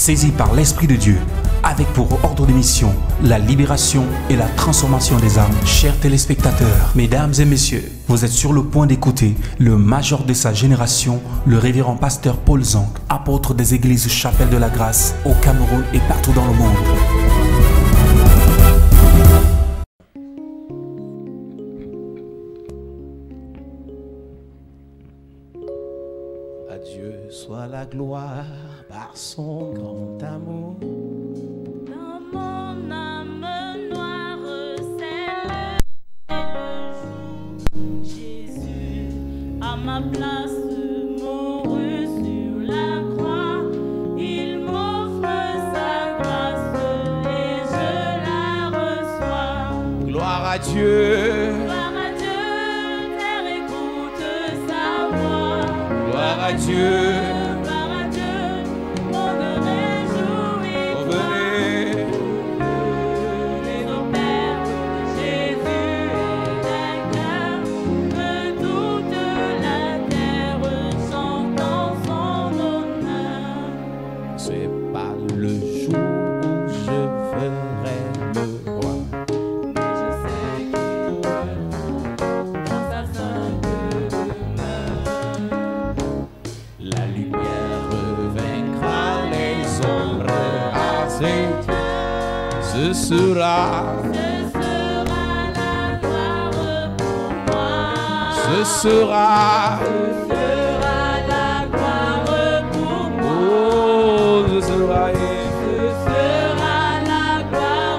saisi par l'Esprit de Dieu, avec pour ordre de mission la libération et la transformation des âmes. Chers téléspectateurs, mesdames et messieurs, vous êtes sur le point d'écouter le major de sa génération, le révérend pasteur Paul Zank, apôtre des églises Chapelle de la Grâce au Cameroun et partout dans le monde. À Dieu soit la gloire par son grand amour. Dans mon âme noire, c'est le jour. Jésus, à ma place, mourut sur la croix. Il m'offre sa grâce et je la reçois. Gloire à Dieu. Gloire à Dieu, terre écoute sa voix. Gloire à Dieu. Ce sera la gloire pour moi. Ce sera la gloire pour moi. Oh, ce sera la gloire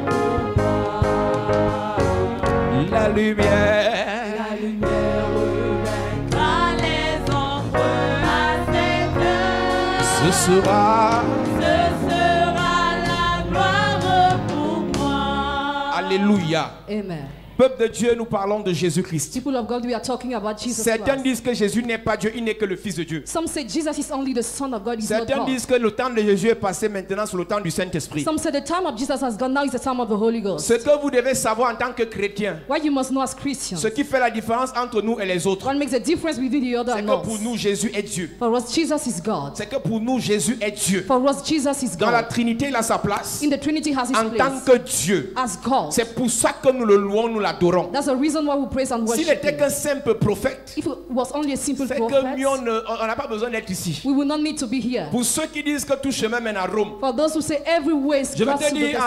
pour moi. La lumière vaincra les ombres à cette heure. Ce sera Alléluia. Amen. Peuple de Dieu, nous parlons de Jésus-Christ. People of God, we are talking about Jesus Certains Christ. disent que Jésus n'est pas Dieu, il n'est que le Fils de Dieu. Some say Jesus is only the Son of God, he's not Certains God. disent que le temps de Jésus est passé maintenant sur le temps du Saint-Esprit. Some say the time of Jesus has gone, now is the time of the Holy Ghost. Ce que vous devez savoir en tant que chrétien, What you must know as Christians, ce qui fait la différence entre nous et les autres, what makes a difference between the other c'est and que pour us. nous Jésus est Dieu. For us, Jesus is God. C'est que pour nous Jésus est Dieu. For us, Jesus is Dans la God. Trinité, il a sa place In the Trinity has his en tant place que Dieu. as God. C'est pour ça que nous le louons, nous l'adorons. That's the reason why we praise and S'il worship n'était him. qu'un simple prophète, If it was only a simple c'est prophet, que mieux on n'a pas besoin d'être ici. we will not need to be here. Pour ceux qui disent que tout chemin mène à Rome, For those who say every way is je vais to te the dire destination.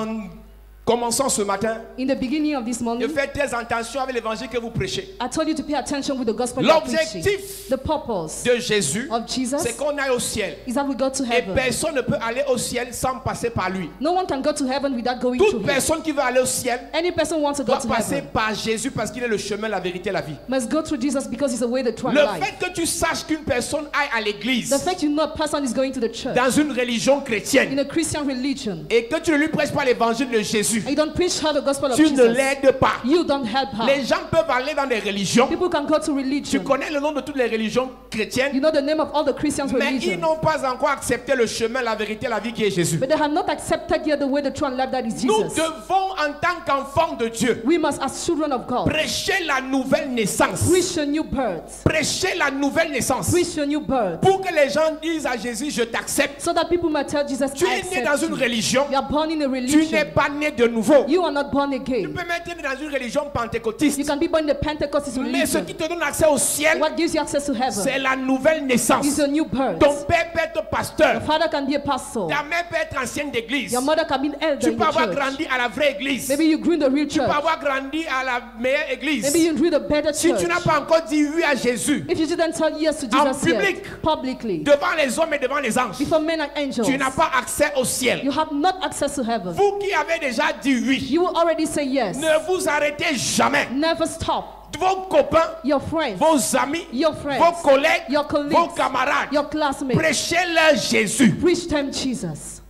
en commençant ce matin, In the beginning of this de morning, faire très attention avec l'évangile que vous prêchez. I told you to pay attention with the gospel you are preaching. L'objectif The purpose de Jésus, of Jesus c'est qu'on aille au ciel. is that we go to Et heaven. personne ne peut aller au ciel sans passer par lui. No one can go to heaven without going to Toute him. personne qui veut aller au ciel Any person who wants to go doit to passer heaven par Jésus parce qu'il est le chemin, la vérité, la vie. must go through Jesus because he's the way, the truth, and Le life. fait que tu saches qu'une personne aille à l'église The fact you know a person is going to the church dans une religion chrétienne in a Christian religion, et que tu ne lui prêches pas l'évangile de Jésus, and you don't preach her the gospel of tu ne Jesus, l'aides pas. you don't help her. Les gens peuvent aller dans des religions. People can go to Tu religion. connais le nom de toutes les religions chrétiennes, You know the name of all the Christian mais ils religions, n'ont pas encore accepté le chemin, la vérité, la vie qui est Jésus. but they have not accepted yet the way, the truth, and life that is Nous Jesus. devons, en tant qu'enfants de Dieu, We must, as children of God, prêcher la nouvelle naissance. preach a new birth. Prêcher la nouvelle naissance. Preach a new birth. Pour que les gens disent à Jésus, je t'accepte. So that people might tell Jesus, Tu I es né dans accept une you. religion. You are born in a Tu n'es religion. pas né de nouveau. You are not born Tu again. peux même être né dans une religion pentecôtiste. You can be born in the Pentecostal Mais ce religion. qui te donne accès au ciel, What gives you access to c'est heaven la nouvelle naissance. is a new birth. Ton père peut être pasteur. Your father can be a pastor. Ta mère peut être ancienne d'église. Your mother can be an elder Tu in peux the avoir church. grandi à la vraie église. Maybe you grew in the real Tu peux church. avoir grandi à la meilleure église. Maybe you grew in the better Si church. tu n'as pas encore dit oui à Jésus, If you didn't tell yes to En Jesus public. yet, publicly, devant les hommes et devant les anges, before men and angels, tu n'as pas accès au ciel. you have not access to heaven. Vous qui avez déjà dit oui, You will already say yes. ne vous arrêtez jamais. Never stop. Vos copains, Your friends, vos amis, your friends, vos collègues, your colleagues, vos camarades, your classmates, prêchez-leur Jésus. preach them Jesus.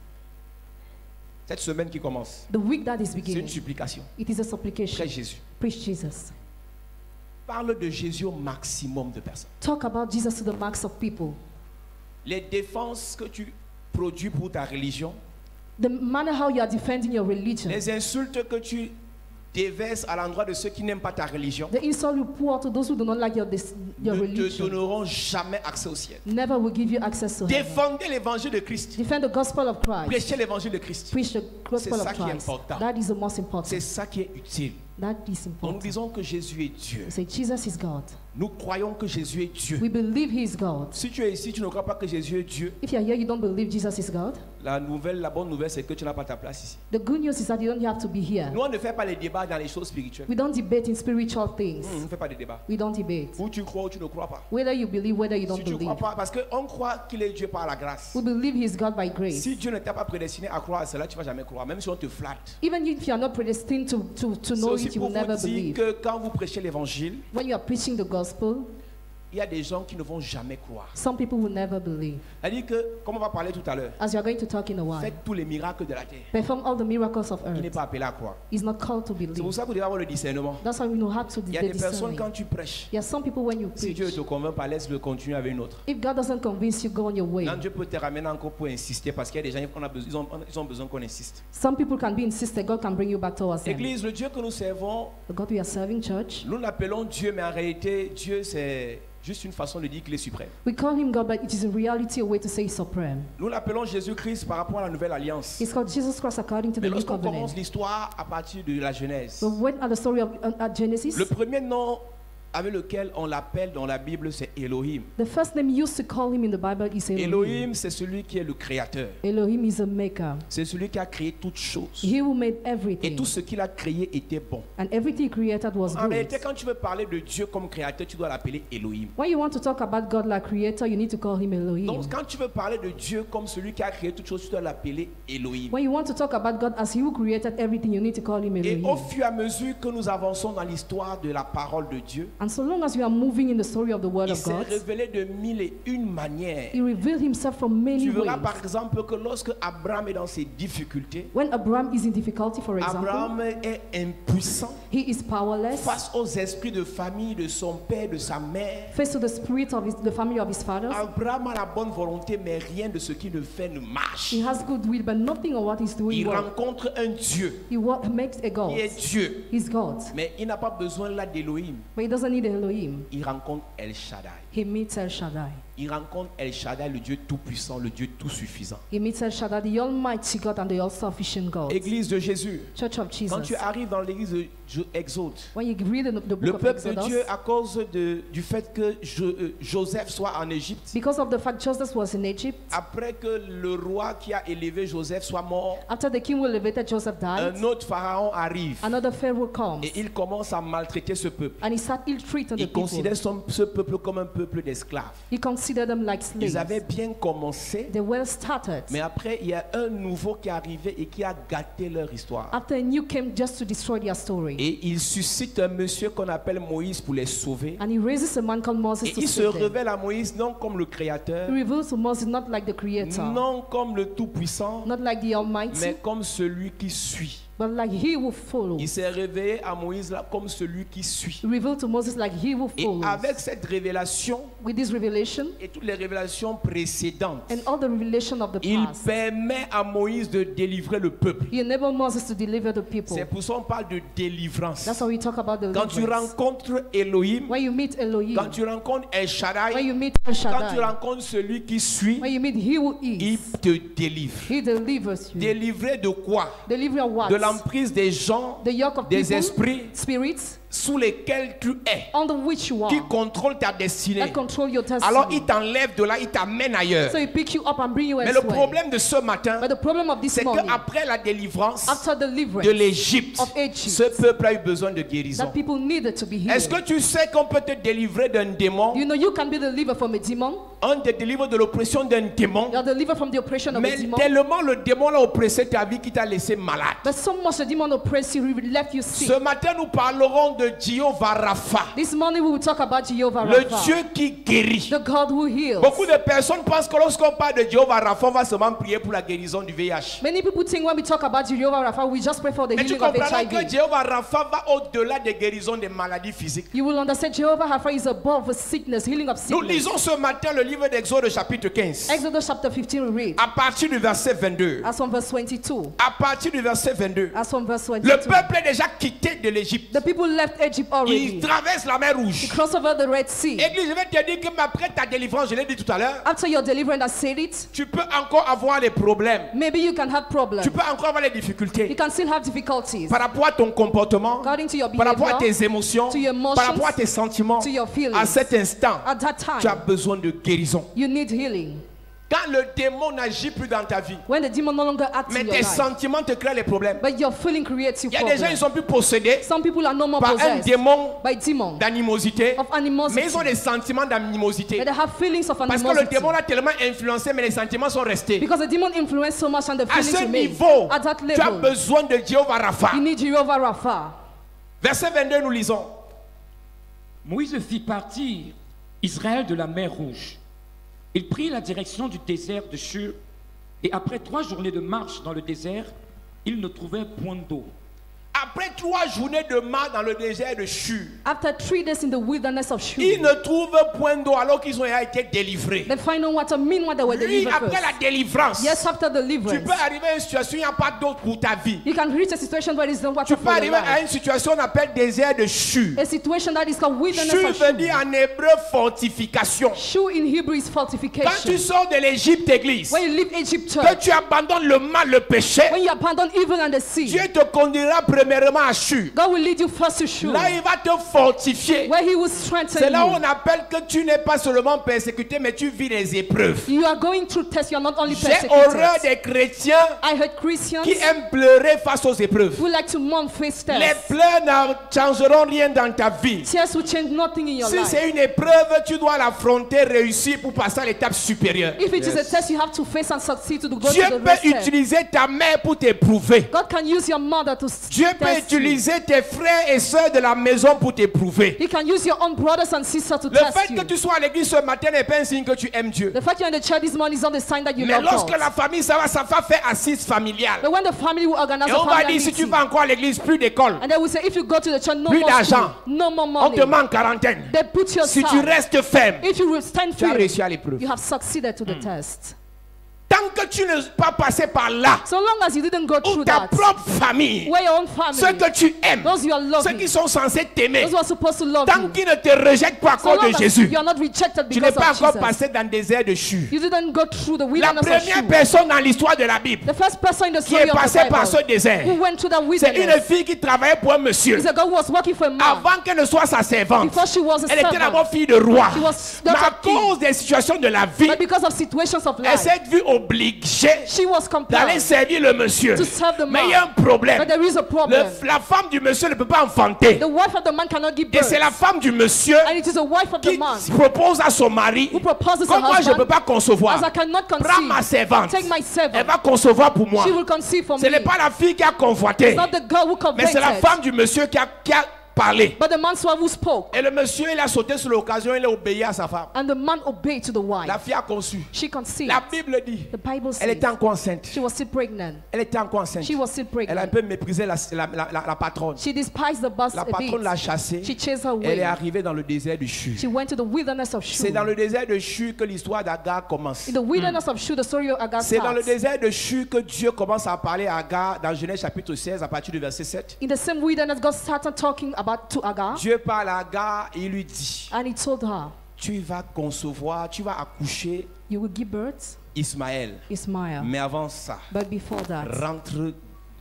Cette semaine qui commence, The week that is c'est une beginning, supplication. it is a supplication. Prêche Jésus. Preach Jesus. Parle de Jésus au maximum de personnes. Talk about Jesus to the max of people. Les défenses que tu produis pour ta religion, The manner how you are defending your religion, les insultes que tu déverses à l'endroit de ceux qui n'aiment pas ta religion The insult you pour to those who do not like your ne te religion donneront jamais accès au ciel. never will give you access to heaven. Défendez l'évangile de Christ. Defend the gospel of Christ. Prêchez l'évangile de Christ. Preach the gospel ça of qui est Christ. important. That is the most C'est important. ça qui est utile. That is Donc nous important. disons que Jésus est Dieu. We say Jesus is God. Nous croyons que Jésus est Dieu. We believe He is God. Si tu es ici, tu ne crois pas que Jésus est Dieu. If you are here, you don't believe Jesus is God. La bonne nouvelle, c'est que tu n'as pas ta place ici. The good news is that you don't have to be here. Nous, on ne fait pas les débats dans les choses spirituelles. We don't debate in spiritual things. On ne fait pas de débats. We don't debate. Où tu crois ou tu ne crois pas. Whether you believe, whether you Si don't tu ne crois believe. pas, parce qu'on croit qu'il est Dieu par la grâce. We believe He is God by grace. Si Dieu ne t'a pas prédestiné à croire à cela, tu ne vas jamais croire, même si on te flatte. Even if you are not predestined to C'est know aussi it, you pour will never vous dire believe. que quand vous prêchez l'évangile, When you are preaching the gospel, il y a des gens qui ne vont jamais croire. some people will never believe. C'est-à-dire que, comme on va parler tout à l'heure, As you are going to talk in a while, faites tous les miracles de la terre. perform all the miracles of Il n'est earth. pas appelé à croire. Is not called to C'est pour believe. ça que vous devez avoir le discernement. That's why we know how to Il y a des personnes, discern. quand tu prêches, There are some people when you si Dieu ne preach, te convainc pas, laisse-le continuer avec une autre. if God doesn't convince you, go on your way. Quand Dieu peut te ramener encore pour insister, parce qu'il y a des gens qui ils ont besoin qu'on insiste. Some people can be insistent. God can bring you back towards Him. Église, le Dieu que nous servons, The God we are serving, church, nous l'appelons Dieu, mais en réalité, Dieu, c'est juste une façon de dire qu'il est suprême. we call Him God, but it is in reality a way to say He's supreme. Nous l'appelons Jésus-Christ par rapport à la nouvelle alliance. It's called Jesus Christ according to Mais the new lorsqu'on covenant. commence l'histoire à partir de la Genèse, But when at the story of at Genesis, le premier nom avec lequel on l'appelle dans la Bible, c'est Elohim. the first name used to call Him in the Bible is Elohim. Elohim, c'est celui qui est le créateur. Elohim is a maker. C'est celui qui a créé toutes choses. He who made Et everything, tout ce qu'il a créé était bon. and everything He created was En réalité, good. quand tu veux parler de Dieu comme créateur, tu dois l'appeler Elohim. When you want to talk about God like creator, you need to call Him Elohim. Donc, quand tu veux parler de Dieu comme celui qui a créé toutes choses, tu dois l'appeler Elohim. When you want to talk about God as He who created everything, you need to call Him Et au Elohim. fur et à mesure que nous avançons dans l'histoire de la parole de Dieu, And so long as you are moving in the story of the Word il of s'est God, révélé de mille et une manières. He revealed Himself from many Tu ways. verras par exemple que lorsque Abraham est dans ses difficultés, When Abraham is in difficulty, for example, Abraham est impuissant he is powerless, face aux esprits de famille de son père, de sa mère. faced to the spirit of the family of his fathers. Abraham a la bonne volonté, mais rien de ce qu'il ne fait ne marche. He has good will, but nothing of what he's doing Il works. rencontre un Dieu Makes a God. qui est Dieu, He's God. mais il n'a pas besoin là d'Elohim. But he doesn't need Elohim. Il rencontre El Shaddai. He meets El Shaddai. Il rencontre El Shaddai, le Dieu tout-puissant, le Dieu tout-suffisant. He meets El Shaddai, the Almighty God and the all-sufficient God. Église de Jésus. Church of Quand tu Jesus. arrives dans l'église de Exode, When you read the le book of peuple de Exodus, Dieu, à cause du fait que Joseph soit en Égypte, because of the fact Joseph was in Egypt, après que le roi qui a élevé Joseph soit mort, after the king who elevated Joseph died, un autre pharaon arrive another Pharaoh comes. et il commence à maltraiter ce peuple. And he started ill-treating the Il people. considère ce peuple comme un peuple d'esclaves. He considered them like slaves. Ils avaient bien commencé, They well started. mais après il y a un nouveau qui est arrivé et qui a gâté leur histoire. After a new came just to destroy their story. Et il suscite un monsieur qu'on appelle Moïse pour les sauver. And he raises a man called Moses Et to il se save them. révèle à Moïse non comme le créateur, He reveals to Moses not like the creator, non comme le tout-puissant, not like the Almighty, mais comme celui qui suit. but like he who follows. Il s'est révélé à Moïse là comme celui qui suit. He revealed to Moses like he who Et follows. avec cette révélation With this revelation et toutes les révélations précédentes, and all the revelation of the il past, permet à Moïse de délivrer le peuple. he enabled Moses to deliver the people. C'est pour ça qu'on parle de délivrance. That's how we talk about Quand tu deliverance. rencontres Elohim, When you meet Elohim, quand tu rencontres El when Shaddai, you meet El quand tu Shaddai, rencontres celui qui suit, when you meet he who il is, te délivre. he delivers you. Délivrer de quoi? Deliver what? De l'emprise des gens, The yoke of des people, esprits spirits, sous lesquels tu es, under which you are, qui contrôlent ta destinée. that control your destiny. Alors il t'enlève de là, il t'amène ailleurs. So he pick you up and bring you Mais le elsewhere. problème de ce matin, But the problem of this c'est morning, qu'après la délivrance after deliverance de l'Égypte, of Egypt, ce peuple a eu besoin de guérison. that people needed to be healed. Est-ce que tu sais qu'on peut te délivrer d'un démon? You know you can be delivered from a demon. On te délivre de l'oppression d'un démon. You are delivered from the oppression of a Mais demon. tellement le démon l'a oppressé ta vie qui t'a laissé malade. But so much the demon oppressed you, he left you sick. Ce matin, nous parlerons de Jéhovah Rapha, This morning we will talk about Jehovah le Rapha, Dieu qui guérit. the God who heals. Beaucoup de personnes pensent que lorsqu'on parle de Jéhovah Rapha, on va seulement prier pour la guérison du VIH. Many people think when we talk about Jehovah Rapha, we just pray for the Mais tu healing of comprendras que HIV. Jéhovah Rapha va au-delà des guérisons des maladies physiques. You will understand Jehovah Rapha is above sickness, healing of Nous sickness. lisons ce matin le livre d'Exode chapitre 15. Exodus chapter 15 we read, À partir du verset 22. as from verse 22. À partir du verset 22. As from verse Le 22. peuple est déjà quitté de l'Égypte. The people left Egypt Ils already. traversent la mer They Rouge. crossed over the Red Sea. Église, je vais te dire que après ta délivrance, je l'ai dit tout à l'heure, After your deliverance, I said it, tu peux encore avoir des problèmes. maybe you can have problems. Tu peux encore avoir des You difficultés can still have difficulties par rapport à ton comportement, according to your par rapport à behavior, tes émotions, to your emotions, par rapport à tes sentiments. to your feelings. À cet instant, At that tu as time, besoin de guérison. you need healing. Quand le démon n'agit plus dans ta vie, When the demon no longer acts mais in your tes life, sentiments te créent les problèmes. but your feeling creates you Il y a des gens, ils problems. sont plus possédés Some people are no more par un possessed démon by demon d'animosité, of mais animosity, ils ont des sentiments d'animosité. but they have feelings of Parce que le animosity. démon l'a tellement influencé, mais les sentiments sont restés. Because the demon influenced so much and the À feelings ce remain. niveau, At that tu as level, besoin de Jéhovah Rapha. you need Jehovah Rapha. Verset 22, nous lisons. Moïse fit partir Israël de la mer Rouge. Il prit la direction du désert de Shur, et après 3 journées de marche dans le désert, il ne trouvait point d'eau. Après 3 journées de marche dans le désert de Shur, After 3 days in the wilderness of Shur, ils ne trouvent point d'eau alors qu'ils ont été délivrés. they find no water. Meanwhile, they were Lui, delivered après first. la délivrance, Yes, after tu deliverance, peux arriver à une situation où il n'y a pas d'eau pour ta vie. you can reach a situation where there is no water Tu peux for your arriver à life. une situation qu'on appelle désert de Shur. A situation that is called wilderness Shur of veut dire Shur. en hébreu fortification. Shur in Hebrew is Quand tu fortification. sors de l'Égypte, église, When you leave Egypt, que church, tu abandonnes le mal, le péché, when you abandon evil and the sea, Dieu te conduira premièrement à Shur. God will lead you first to Shur, Là, il va te fortifier. where He will C'est strengthen là où you. on appelle que tu n'es pas seulement persécuté, mais tu vis les épreuves. You are going through tests. You are not only J'ai horreur persecuted. des chrétiens I heard Christians qui aiment pleurer face aux épreuves. who like to mourn face Les tests. pleurs ne changeront rien dans ta vie. Tears will change nothing in your Si life. c'est une épreuve, tu dois l'affronter, réussir pour passer à l'étape supérieure. If it is a test, you have to face and succeed to go Dieu to the peut next step. utiliser ta mère pour t'éprouver. God can use your mother to Dieu peut test you. utiliser tes frères et sœurs de la maison pour t'éprouver. He can use your own brothers and sisters to Le test fait you. que tu sois à l'église ce matin n'est pas un signe que tu aimes Dieu. The fact you're in the church this morning is not the sign that you Mais love lorsque God. la famille, ça va faire assise familiale. But when the family will organize Et a on va family dire, si tu meeting, vas encore à l'église, plus d'école, and they will say, if you go to the church, no plus more d'argent. school, no more on money. te met en quarantaine. They put you Si tu aside. restes ferme, If you will stand tu as firm, réussi à l'épreuve. you have succeeded to the test. Tant que tu n'es pas passé par là, So long as you didn't go ou through ta that, propre famille, where your own ceux family, que tu aimes, those you are ceux loving, qui sont censés t'aimer, those who are supposed to love tant you, qu'ils ne te rejettent pas à so cause long de as Jésus, you are not rejected tu n'es because pas of encore Jesus, passé dans le désert de Shur. you didn't go through the La wilderness of première Shur. personne dans l'histoire de la Bible The first person in the qui story est of the passée par ce Bible désert, who went through that c'est une wilderness fille qui travaillait pour un monsieur. is a girl who was working for a man. Avant qu'elle ne soit sa servante, Before she was a elle était servant, d'abord fille de roi. she was Mais à daughter king. cause des situations de la vie, But because of situations of elle life, s'est vue obligée she was d'aller compelled servir le monsieur. to serve the Mais il y a man. un problème. But there is a problem. La femme du monsieur ne peut pas enfanter. The wife of the man cannot give Et birth. c'est la femme du monsieur And it is the wife of the qui man propose à son mari, who proposes to comme her moi je ne peux husband, pas concevoir, as I cannot prends ma conceive, servante, take my elle servant. va concevoir pour moi. She will conceive for Ce me. n'est pas la fille qui a convoité, It's not the girl who mais c'est la convicted, femme du monsieur qui a parlé. but the man's wife who spoke. Et le monsieur, il a sauté sur l'occasion, il a obéi à sa femme. And the man obeyed to the wife. La fille a conçu. She conceived. La Bible dit, The Bible elle says était encore enceinte. she was still pregnant. Elle était encore enceinte. She was still Elle a un pregnant. peu méprisé la patronne. She despised the boss La a bit. patronne l'a chassée. She chased her Elle est away. arrivée dans le désert du Shur. She went to the wilderness of C'est Shur. dans le désert de Shur que l'histoire d'Agar commence. In the wilderness of Shur, the story of Agar C'est dans le starts. désert de Shur que Dieu commence à parler à Agar dans Genèse chapitre 16 à partir du verset 7. In the same wilderness, God started talking about to Agar, Dieu parle à Agar et il lui dit, and He told her, tu vas concevoir, tu vas accoucher "You will give birth Ismaël. Ismael." Mais avant ça, But before that, rentre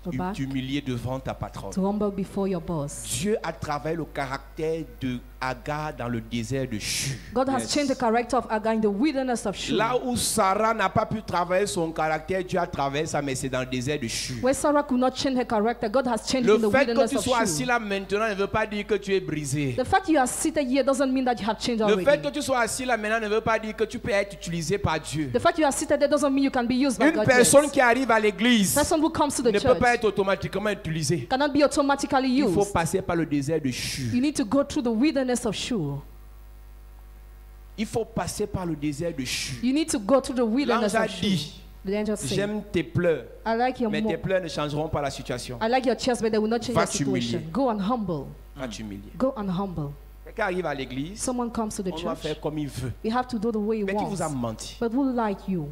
go back t'humilier devant ta patronne. to humble before your boss. Dieu a travaillé le caractère de Agar dans le désert de Shur. God has changed the character of Agar in the wilderness of Shur. Là où Sarah n'a pas pu travailler son caractère, Dieu a travaillé ça, mais c'est dans le désert de Shur. Where Sarah could not change her character, God has changed Le in the fait que wilderness tu of sois assis Shur. là maintenant ne veut pas dire que tu es brisé. The fact you are seated here doesn't mean that you have changed Le fait que already. tu sois assis là maintenant ne veut pas dire que tu peux être utilisé par Dieu. The fact you are seated there doesn't mean you can be used by Une God. personne Yes. qui arrive à l'église Person who comes to the ne peut pas church être automatiquement utilisé. cannot be automatically Il faut used. passer par le désert de Shur. You need to go through the wilderness of Shur. Il faut passer par le désert de Shur. You need to go through the wilderness L'ange a of Shur. dit, The angel said, j'aime tes pleurs, I like your mais tes mo- pleurs ne changeront pas la situation. I like your tears, but they will not change Va your situation. t'humilier. Go and humble. Va t'humilier. Go and humble. Quelqu'un arrive à l'église, Someone comes to the on doit church. faire comme il veut. You have to do the way he Mais qui vous a wants. menti? But who like you?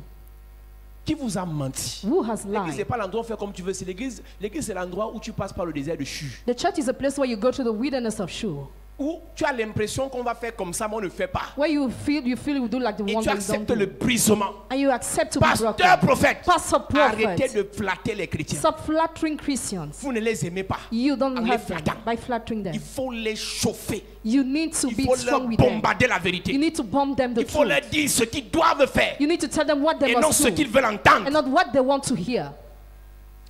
Qui vous a menti? Who has L'église n'est lied? pas l'endroit où faire comme tu veux. C'est l'église. L'église, c'est l'endroit où tu passes par le désert de Shur. The church is a place where you go to the wilderness of Shur. Où tu as l'impression qu'on va faire comme ça, mais on ne fait pas. Where you feel you do like the Et one tu that you don't acceptes le do. brisement. And you accept to be Pasteur, broken. prophète, Pastor, arrêtez prophet. de flatter les chrétiens. Stop flattering Christians. Vous ne les aimez pas. You don't En les have them flattant. by flattering them. Il faut les chauffer. You need to Il be faut leur strong with them. bombarder la You vérité. need to bomb them the Il faut leur truth. dire ce qu'ils doivent faire You need to tell them what they et non must ce do qu'ils veulent entendre. and not what they want to hear.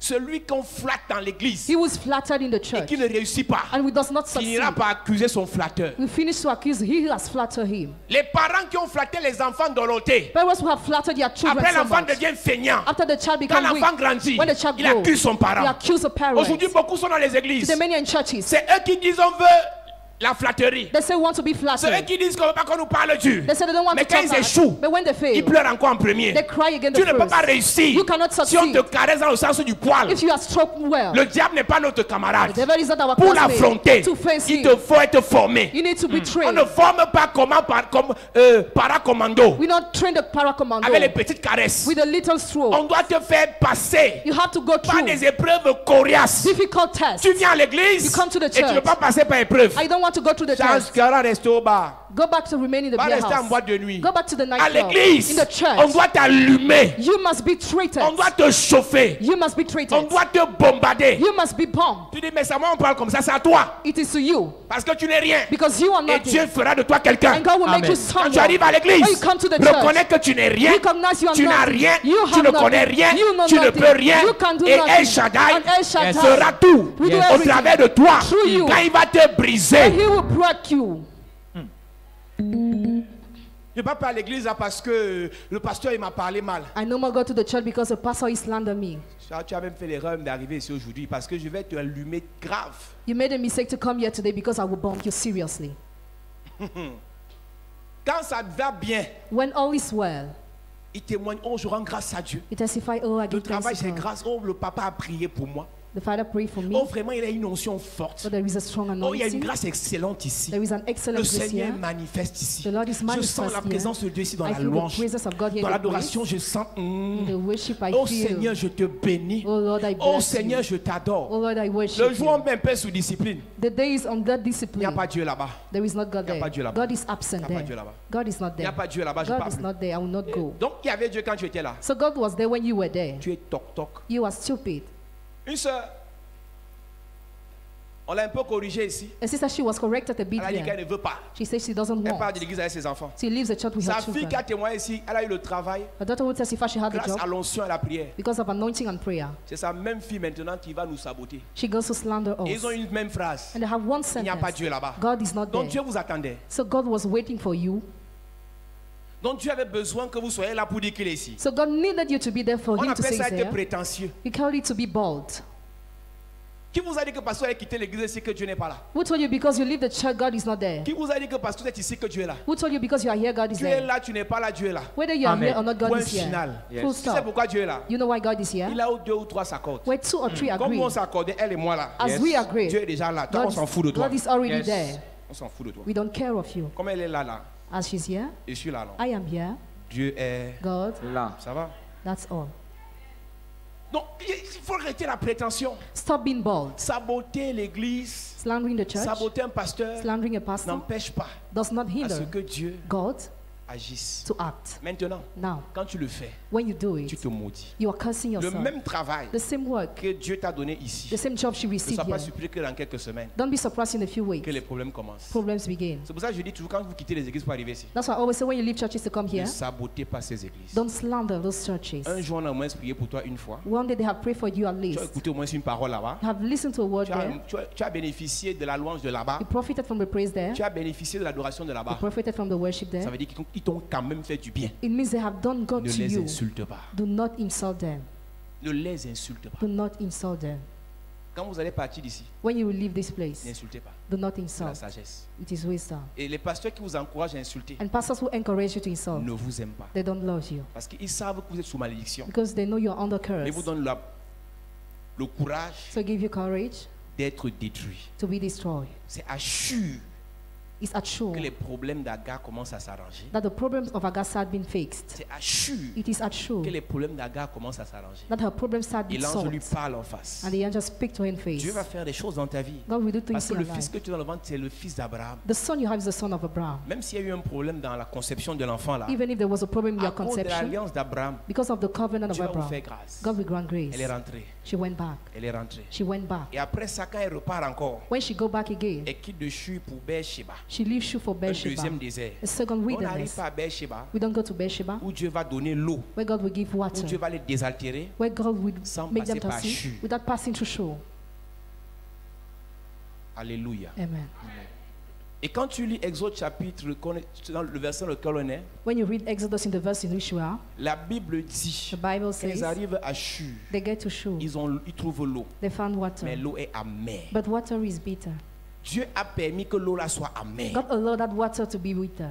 Celui qu'on flatte dans l'église He was flattered in the et church qui ne réussit pas and he does not succeed. finira par accuser son flatteur. We finish to accuse he who has flattered him. Les parents qui ont flatté les enfants Dorothée, Parents who have flattered their children après so l'enfant much. devient feignant. After the child Quand becomes l'enfant weak, grandit, when the child il grows, accuse son he parent. accuses the parents. Aujourd'hui, beaucoup sont dans les églises. The many in churches, C'est eux qui disent on veut la flatterie. they say we want to be C'est eux flattered. qui disent qu'on ne veut pas qu'on nous parle Dieu. They say they don't want Mais to quand talk ils back. échouent, But when they ils fail, pleurent encore en premier. they cry again Tu the ne peux pas first. réussir You cannot si on te succeed caresse dans le sens du poil. if you are struck well. Le diable n'est pas notre camarade. The devil is not our Pour classmate. l'affronter, To face il him, te faut être formé. you need to be On trained. ne forme pas comme paracommando We not train the paracommando avec les petites caresses. with a little stroke. On doit te faire passer You have to go par through des épreuves coriaces. difficult tests. Tu viens à l'église You come to the et tu ne church. veux pas passer par épreuve. I don't want to go through the Charles test. Cara reste au bar. Go back to remain in the Va beer rester en house. boîte de nuit. Go back to the À nightclub. l'église, In the church, on doit t'allumer. you must be treated. On doit te chauffer. You must be On treated. doit te bombarder. You must be bombed. Tu dis, mais ça, moi, on parle comme ça, c'est à toi. It is to you Parce que tu n'es rien. because you are Et Dieu nothing. fera de toi quelqu'un. And God will make you Quand someone. tu arrives à l'église, When you come to the reconnais church, que tu n'es rien. recognize you are Tu n'as nothing. rien. You Tu have ne nothing. connais rien. You know Tu ne nothing. peux rien. You can do Et nothing. El Shaddai And El Shaddai fera tout will do au everything travers de toi. through you. Quand il va te briser. And he will break you. Je ne vais pas à l'église là parce que le pasteur il m'a parlé mal. I no more go to the church because the pastor is slander me. Tu as même fait l'erreur d'arriver ici aujourd'hui parce que je vais te allumer grave. You made a mistake to come here today because I will bomb you seriously. Quand ça va bien, When all is well, il témoigne, oh je rends grâce à Dieu. you testify, oh, I Le give travail thanks to c'est God. grâce. Oh le papa a prié pour moi. The Father prayed for me. Oh vraiment il a une onction forte. So there is a strong Oh il y a une anointing. grâce excellente ici. There is an Le excellent grace Seigneur here. manifeste ici. The Lord is Je manifest sens la here. présence de Dieu ici dans I la feel the louange. presence of God here Dans in the l'adoration, praise. je sens. In the worship, I Oh feel. Seigneur, je te bénis. Oh Lord, I Oh bless Seigneur, you. je t'adore. Oh Lord, I Le worship jour où on you. met un peu sous discipline, The day is on that il n'y a discipline. pas Dieu là-bas. There is not God Il y a there. pas Dieu là-bas. God is absent Il y a pas there. Dieu là-bas. God is not Il n'y a there. pas Dieu là-bas, je God parle. is not there. I will not go. Donc il y avait Dieu quand tu étais là. So God was there when you were there. Tu es toc-toc. You are stupid. Une sœur, on l'a un peu corrigé ici. A sister, she was corrected a bit Elle a dit qu'elle here. ne veut pas. She says she doesn't Elle part want. de l'église avec ses enfants. She leaves the church with Sa her fille children. qui a témoigné ici, elle a eu le travail Her daughter will testify she had the grâce à job l'onction et à la prière. because of anointing and prayer. C'est sa même fille maintenant qui va nous saboter. She goes to slander Et ils ont us. une même phrase. And they have one Il n'y a pas sentence. Dieu là-bas. God is not Donc Dieu there. vous attendait. So God was waiting for you. Donc Dieu avait besoin que vous soyez là pour dire qu'il est ici. So God needed you to be there for On him to appelle say ça he's être there. prétentieux. You call it to be bold. Qui vous a dit que pasteur a quitté l'église ici que Dieu n'est pas là? Who told you because you leave the church, God is not there? Qui vous a dit que pasteur est ici que Dieu est là? Who told you because you are here, God is Tu es there? là, tu n'es pas là, Dieu est là. Whether you are Amen. here or not, God Point is here. final. Full Tu sais stop. pourquoi Dieu est là? You know why God is here? Il a où deux ou trois s'accordent. Where two or three Comme agree, nous on s'accordait, elle et moi là. as we agree, Dieu est déjà là. Toi, on God s'en fout de toi. God is already Yes. there. On s'en fout de toi. We don't care of you. Comme elle est là, là. As she's here, Je suis là, non. I am here. Dieu est God, Là. Ça va? that's all. Donc, il faut arrêter la prétention. Stop being bold. Saboter l'église, Slandering the church, saboter un pasteur slandering a pastor n'empêche pas does not à ce hinder que Dieu God agisse. to act. Maintenant, Now, quand tu le fais, when you do tu it, te maudis. you are cursing Le yourself. même travail The same work, que Dieu t'a donné ici, the same job she ne received sois pas here. surpris que dans quelques semaines, Don't be surprised in a few weeks. que les problèmes commencent. Problems begin. C'est pour ça que je dis toujours, quand vous quittez les églises pour arriver ici, That's why I always say when you leave churches to come ne here, sabotez pas ces églises. don't slander those churches. Un jour, on a au moins prié pour toi une fois. One day they have prayed for you at Tu as least. écouté au moins une parole là-bas. You have listened to a word Tu as, there. tu as bénéficié de la louange de là-bas. You profited from the praise there. Tu as bénéficié de l'adoration de You là-bas. profited from the worship there. Ça veut dire qu'ils t'ont quand même fait du bien. It means they have done good Ne to les you. insulte pas. Do not insult them. Ne les insulte pas. Do not insult them. Quand vous allez partir d'ici, When you will leave this place, n'insultez pas. do not C'est la insult. sagesse. It is wisdom. Et les pasteurs qui vous encouragent à insulter And pastors who encourage you to insult, ne vous aiment pas. they don't love you Parce qu'ils savent que vous êtes sous malédiction. because they know you're under Mais curse. vous donnent le courage So give you courage d'être détruit. to be destroyed. C'est à Shur It's at Shur que les problèmes d'Agar commencent à s'arranger. that the problems of Agar had been fixed. C'est à Shur It is at Shur que les problèmes d'Agar commencent à s'arranger. that her problems had Et been l'ange lui solved. parle en face. And the angel speak to her in Dieu va face. faire des choses dans ta vie. God will do Parce things que in le your fils life. que tu as dans le ventre, c'est le fils d'Abraham. The son you have is the son of Abraham. Même s'il y a eu un problème dans la conception de l'enfant là, Even if there was a problem in à your cause de conception, l'alliance d'Abraham, because of the covenant of Dieu va vous faire Abraham, grâce. God will grant grace. Elle est rentrée. She went back. Elle est rentrée. She went back. Et après ça, quand elle repart encore, When she go back again, elle quitte de Shur pour Beersheba. she leaves Shur for Un Beersheba. deuxième désert. A second On n'arrive wilderness. pas à Beersheba We don't go to Beersheba, où Dieu va donner l'eau, where God will give où water, Dieu va les désaltérer. where God will Sans make them passer to par see Shur. without passing through Shur. Alléluia. Amen. Et quand tu lis Exode chapitre, dans le verset dans lequel on est, When you read Exodus in the verse in which you are, la Bible dit the Bible qu'ils says arrivent à Shur, they get to Shur, ils trouvent l'eau, they found water, mais l'eau est amère. but water is bitter. Dieu a permis que l'eau là soit amère. God allowed that water to be bitter.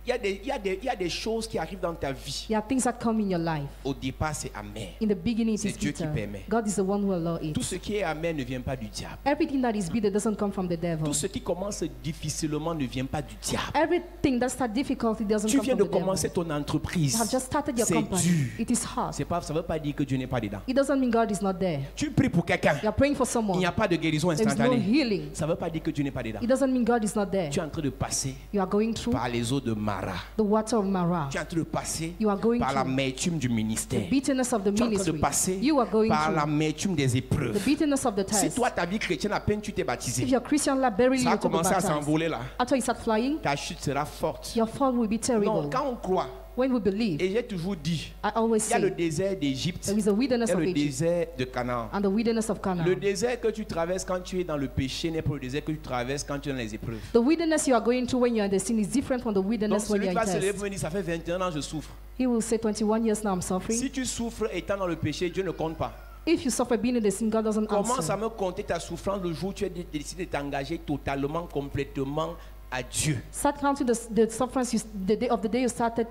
Il y a des choses qui arrivent dans ta vie. There are things that come in your life. Au départ, c'est amer. In the beginning, it C'est is Dieu qui bitter. permet. God is the one who allows it. Tout ce qui est amer ne vient pas du diable. Everything that is bitter doesn't come from the devil. Tout ce qui commence difficilement ne vient pas du diable. Everything that starts difficult, it doesn't Tu come viens from de the devil. commencer ton entreprise. You have just started your C'est company. dur. It is hard. Ça ne veut pas dire que Dieu n'est pas dedans. It doesn't mean God is not there. Tu pries pour quelqu'un. You are praying for Il someone. n'y a pas de guérison There is no instantanée. healing. Ça ne veut pas dire que Dieu n'est pas dedans. It doesn't mean God is not there. Tu es en train de passer You are going through par les eaux de Mara. the water of Marah, Tu es en train de passer You are going par through l'amertume du ministère. the bitterness of the Tu es en train de ministry. passer You are going par through l'amertume des the épreuves. bitterness of the Si test. toi, ta vie chrétienne, à peine tu t'es If baptisé, you're Christian, like barely ça a you to be commencé à baptized. s'envoler là. After you start flying, Ta chute sera forte. your fall will be Non, terrible. quand on croit, When we believe, et j'ai toujours dit, I always il y a le say, désert d'Égypte, there is a il wilderness y a of le Egypt désert de Canaan. and the wilderness of Canaan. Le désert que tu traverses quand tu es dans le péché n'est pas le désert que tu traverses quand tu es dans les épreuves. The wilderness you are going through when you're in the sin is different from the Donc wilderness when celui you're qui in va se lever test. et dire, ça fait 21 ans je souffre. He will say, 21 years now I'm suffering. Si tu souffres étant dans le péché, Dieu ne compte pas. If you suffer being in the sin, God doesn't Commence à answer. me compter ta souffrance le jour où tu as décidé de t'engager totalement, complètement à Dieu. Start counting the sufferance the day you started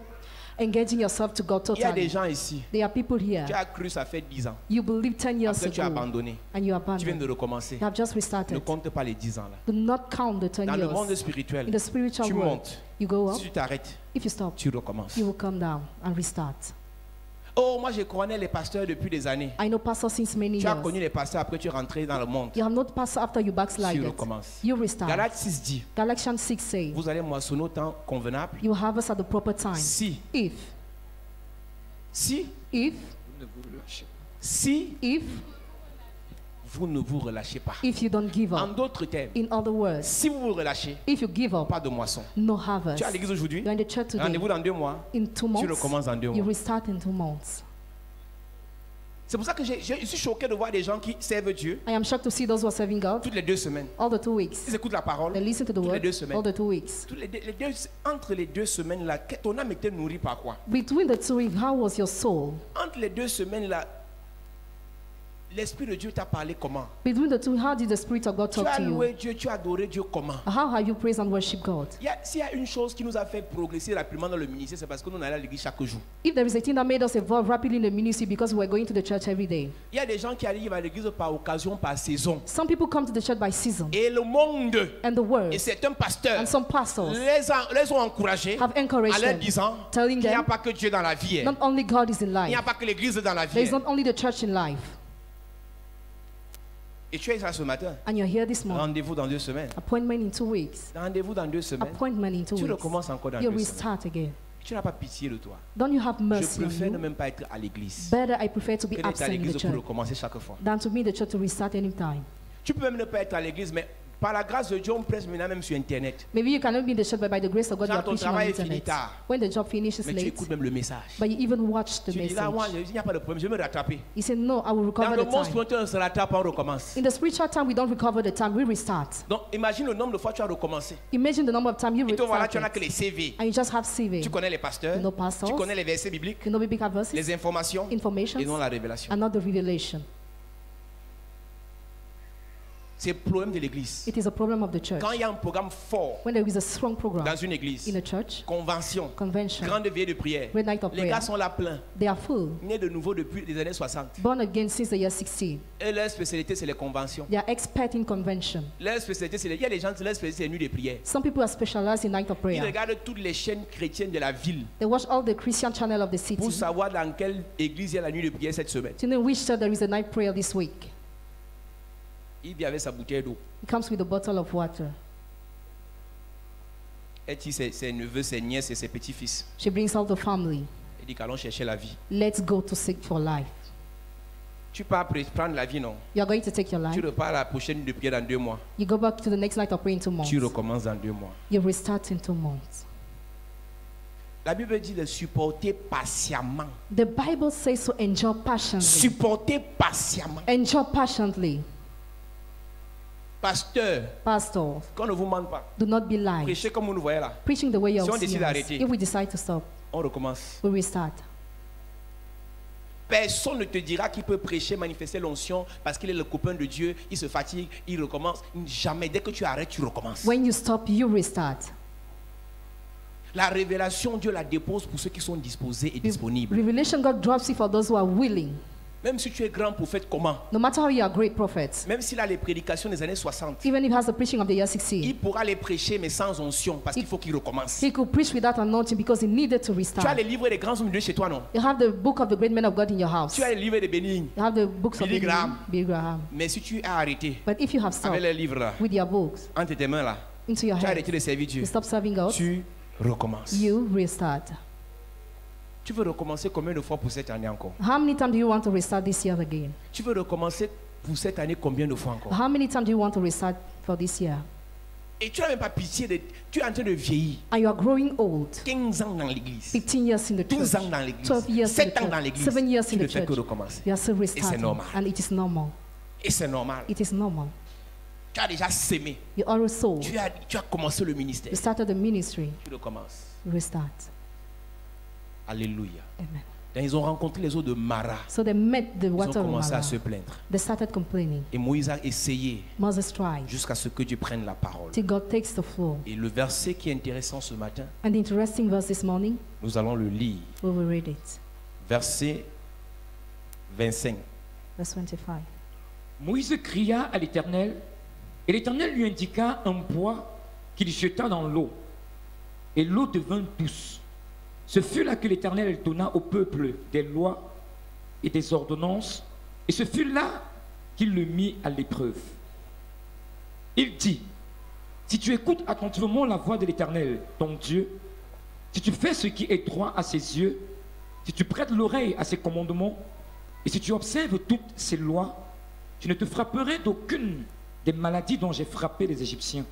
engaging yourself to God Il y a des totally. gens ici. There are people here. Tu as cru ça fait 10 ans. You believe 10 years Après tu as ago abandonné. and you Tu viens abandoned. de recommencer. You have just Ne restarted. compte pas les 10 ans là. Do not count the 10 Dans le monde years. spirituel, In the spiritual tu world, montes. you go up. Si tu t'arrêtes, If you stop, tu recommences. you will come down and restart. Oh, moi je connais les pasteurs depuis des années. I know pastors since many Tu as years. connu les pasteurs après tu es rentré dans le monde. You have not pastor after you Tu backslided. recommences. You restart. Galates 6 dit, Galatians 6 says, vous allez moissonner au temps convenable. you harvest at the proper time. Si, If si vous ne vous relâchez pas. you don't give En up. d'autres termes, In other words, si vous vous relâchez, if you give up, pas de moisson. no harvest. Tu es à l'église aujourd'hui, You're in the church today. rendez-vous dans 2 mois, In 2 tu months, recommences dans 2 you mois. restart in 2 months. C'est pour ça que je suis choqué de voir des gens qui servent Dieu I am shocked to see those who are serving God toutes les 2 semaines. all the 2 weeks. Ils écoutent la parole They listen to the toutes les word 2 semaines. all the 2 weeks. Entre les 2 semaines là, ton âme était nourrie par quoi? Between the 2 weeks, how was your soul? Entre les 2 semaines là, l'Esprit de Dieu t'a parlé comment? Between the 2, how did the Spirit of God Tu talk as to you? loué Dieu, tu as adoré Dieu comment? How have you praised and worshiped God? S'il y a une chose qui nous a fait progresser rapidement dans le ministère, c'est parce que nous allons à l'église chaque jour. If there is a thing that made us evolve rapidly in the ministry because we're going to the church every day. Il y a des gens qui arrivent à l'église par occasion, par saison. Some people come to the church by season. Et le monde And the word et certains pasteurs and some pastors les ont encouragés have encouraged en leur them, disant telling qu'il n'y a them pas que Dieu dans la vie. not only God is in Il n'y a life, pas que l'église dans la there vie. is not only the church in life. Et tu es là ce matin. And you're here this morning. Rendez-vous dans 2 semaines. Appointment in 2 weeks. Rendez-vous dans 2 semaines. Appointment in 2 Tu weeks. recommences encore dans You 2 semaines. restart again. Tu n'as pas pitié de toi. Don't you have Je mercy on préfère ne you? même pas être à l'église Better I prefer to be que d'être à absent in l'église the pour church recommencer chaque fois. than to be in the church to restart anytime. Tu peux même ne pas être à l'église, mais par la grâce de Dieu, on presse maintenant même sur Internet. Maybe you cannot be in the church, but by the grace of God, you Genre, are ton preaching on travail est fini internet. tard. When the job finishes Mais tu late, écoutes même le message. but you even watch the Tu dis là, moi, message. il n'y a pas de problème, je vais me rattraper. You say, no, I will Dans recover le the monde time. spirituel, on se rattrape, on recommence. In the spiritual time, we don't recover the time, we restart. Donc, imagine le nombre de fois que tu as recommencé. Imagine the number of times you Et toi, voilà, tu n'as restart que les CV. and you just have CV. Tu connais les pasteurs, You know pastors. tu connais les versets bibliques, You know biblical verses, les informations information, et non la révélation. and not the revelation. C'est le problème de l'église. It is a problem of the church. Quand il y a un programme fort When there is a strong program dans une église, in a church, convention, convention, grande veillée de prière, great night of les prayer, gars sont là pleins, they are full, nés de nouveau depuis les années 60. born again since the year 16. Et leur spécialité, c'est les conventions. They are expert in convention. Leur spécialité, c'est il y a des gens qui leur spécialité, c'est les nuits de prière. Some people are specialized in night of Ils prayer. regardent toutes les chaînes chrétiennes de la ville They watch all the Christian channel of the city pour savoir dans quelle église il y a la nuit de prière cette semaine. to know which church there is a night prayer this week. Il vient avec sa bouteille d'eau. It comes with a bottle of water. Elle dit ses neveux, ses nièces et ses petits-fils. She brings out the family. Il dit qu'allons chercher la vie. Let's go to seek for life. Tu pars prendre la vie, non? You are going to take your Tu life. repars à la prochaine nuit de prière dans 2 mois. You go back to the next night of prayer in 2 months. Tu recommences dans 2 mois. You restart in 2 months. La Bible dit de supporter patiemment. The Bible says to endure patiently. Supporter patiemment. Endure patiently. Pasteur, Pastors, qu'on ne vous mente pas. do not be lied. Prêchez comme vous nous voyez là. Preaching the way you Si on see décide us. d'arrêter. If we decide to stop, On recommence. we restart. Personne ne te dira qu'il peut prêcher, manifester l'onction parce qu'il est le copain de Dieu, il se fatigue, il recommence. Jamais. Dès que tu arrêtes, tu recommences. When you stop, you restart. La révélation, Dieu la dépose pour ceux qui sont disposés et disponibles. Revelation God drops it for those who are willing. Même si tu es grand prophète, comment? No matter how you are great prophets, Même s'il a les prédications des années 60, even if he has the preaching of the year il 16, pourra les prêcher mais sans onction parce qu'il faut qu'il recommence. he could preach without anointing because he needed to Tu as restart. les livres des grands hommes de Dieu chez toi, non? You have the book of the great men of God in your house. Tu as les livres des bénignes. You have the books of Billy Graham. Billy Graham. Mais si tu as arrêté But if you have avec stopped les livres là, with your books entre tes mains là, into your tu as head, arrêté de servir Dieu, you stop serving God, tu recommences. you restart. Tu veux recommencer combien de fois pour cette année encore? How many times do you want to restart this year again? Tu veux recommencer pour cette année combien de fois encore? How many times do you want to restart for this year? Et tu n'as même pas pitié de... Tu es en train de vieillir. And you are growing old. 15 ans dans l'église. 15 years in the 12 church. ans dans l'église. 12 years in 7 the ans dans church. l'église. 7 years Tu in ne the fais que church. recommencer. You are still restarting. normal. And it is normal. Et c'est normal. It is normal. Tu as déjà sémé. You already sold. Tu as commencé le ministère. You started the ministry. Tu recommences. Restart. Alléluia. Amen. Donc, ils ont rencontré les eaux de Mara. So they met the Ils ont water of commencé Mara. à se plaindre. They started complaining. Et Moïse a essayé Moses tried jusqu'à ce que Dieu prenne la parole. till God takes the floor. Et le verset qui est intéressant ce matin, And the interesting verse this morning, nous allons le lire. we will read it. Verset 25. Verse 25. Moïse cria à l'Éternel, et l'Éternel lui indiqua un bois qu'il jeta dans l'eau, et l'eau devint douce. Ce fut là que l'Éternel donna au peuple des lois et des ordonnances, et ce fut là qu'il le mit à l'épreuve. Il dit, si tu écoutes attentivement la voix de l'Éternel, ton Dieu, si tu fais ce qui est droit à ses yeux, si tu prêtes l'oreille à ses commandements, et si tu observes toutes ses lois, tu ne te frapperai d'aucune des maladies dont j'ai frappé les Égyptiens,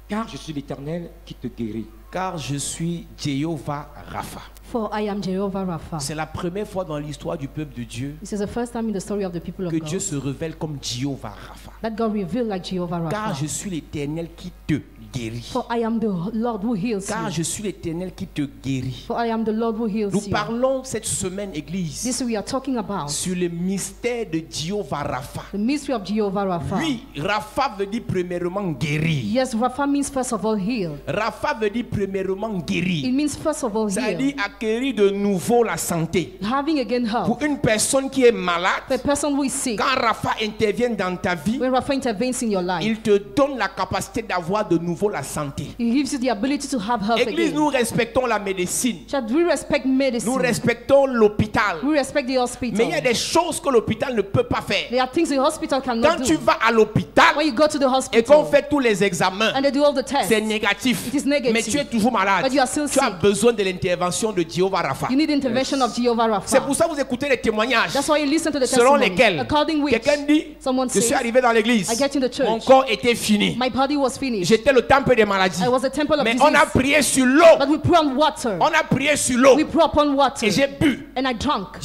car je suis l'Éternel qui te guérit. Car je suis Jéhovah Rapha. For I am Jehovah Rapha. C'est la première fois dans l'histoire du peuple de Dieu This is the first time in the story of the people of que Dieu God se révèle comme Jéhovah Rapha. that God revealed like Jehovah Car Rapha. je suis l'Éternel qui te guérit. For I am the Lord who heals Car you. je suis l'Éternel qui te guérit. For I am the Lord who heals Nous you. parlons cette semaine, Église, This we are talking about. sur le mystère de Jéhovah Rapha. The mystery of Jehovah Rapha. Oui, Rapha veut dire premièrement guéri. Yes, Rapha means first of all heal. Rapha veut dire premièrement It guéri. means first of all C'est-à-dire heal. acquérir de nouveau la santé. Having again health. Pour une personne qui est malade, The person who is sick, quand Rapha intervient dans ta vie, when Rapha intervenes in your life, il te donne la capacité d'avoir de nouveau nouveau la santé. He gives you the ability to have health Église, again. nous respectons la médecine. Church, we respect medicine. Nous respectons l'hôpital. We respect the Mais il y a hospital. des choses que l'hôpital ne peut pas faire. There are things the hospital cannot Quand tu do. vas à l'hôpital When you go to the et qu'on hospital fait tous les examens, and they do all the tests, c'est négatif. It is negative. Mais tu es toujours malade. But you are still Tu as sick. besoin de l'intervention de Jehovah Rapha. you need the intervention of Jehovah C'est Rapha. pour ça que vous écoutez les témoignages That's why you listen to the selon testimony. lesquels According which quelqu'un dit, someone je suis says, arrivé dans l'église, I get in the church. mon corps était fini. my body was finished. J'étais le temple des maladies. I was a temple of Mais disease. on a prié sur l'eau. But we put on water. On a prié sur l'eau. We put upon water. Et j'ai bu. And I drank.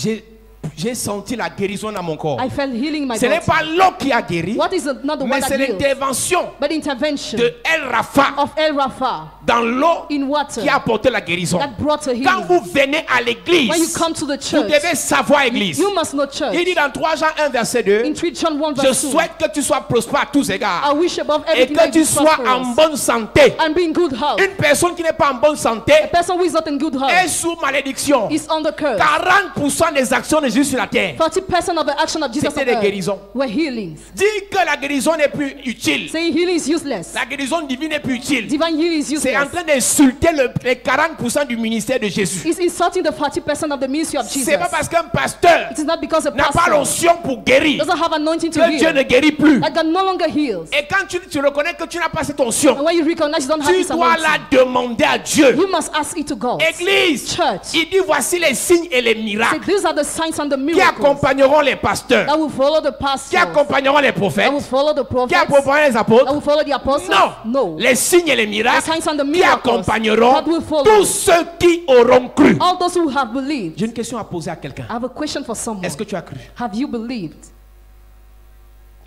J'ai senti la guérison dans mon corps. I felt healing in my Ce n'est body. pas l'eau qui a guéri, What is not the one mais that c'est heals, l'intervention but intervention de El Rapha of El Rapha dans l'eau in water qui a apporté la guérison. that brought a Quand healing. vous venez à When you l'église, come to the vous church, devez savoir église. you must know church. Il dit dans 3 Jean 1 verset 2, In 3 John 1 je verse 2, souhaite que tu sois prospère à tous I égards wish above et everything que that tu you sois en prosperous bonne santé. and be in good health. Une personne qui n'est pas en bonne santé A person who is not in good est health sous malédiction. is on the curse. 40% des actions de Jésus sur la terre, 40% of the action of Jesus c'était on des earth guérisons. were healings. Dis que la guérison n'est plus utile. Saying healing is useless. La guérison divine n'est plus utile. Divine healing is C'est en useless. train d'insulter les 40% du ministère de Jésus. It's insulting the 40% of the ministry of Jesus. C'est pas parce qu'un pasteur It is not because a n'a pas pastor l'onction pour guérir doesn't have anointing to que Dieu ne heal guérit plus. that God no longer heals. Et quand tu reconnais que tu n'as pas cette onction, And when you recognize you don't have tu this dois la anointing, demander à Dieu. you must ask it to God. Église, Church, il dit voici les signes et les say miracles these are the signs and the qui miracles accompagneront les pasteurs, that will follow the qui pastors, accompagneront les that will prophètes, follow the qui prophets, accompagneront les that apôtres. will follow the apostles. Non, No. les signes et les The miracles signs and the qui miracles accompagneront that will follow tous ceux qui auront cru. all those who have believed. J'ai une question à poser à quelqu'un. I have a question for someone. Est-ce que tu as cru? Have you believed?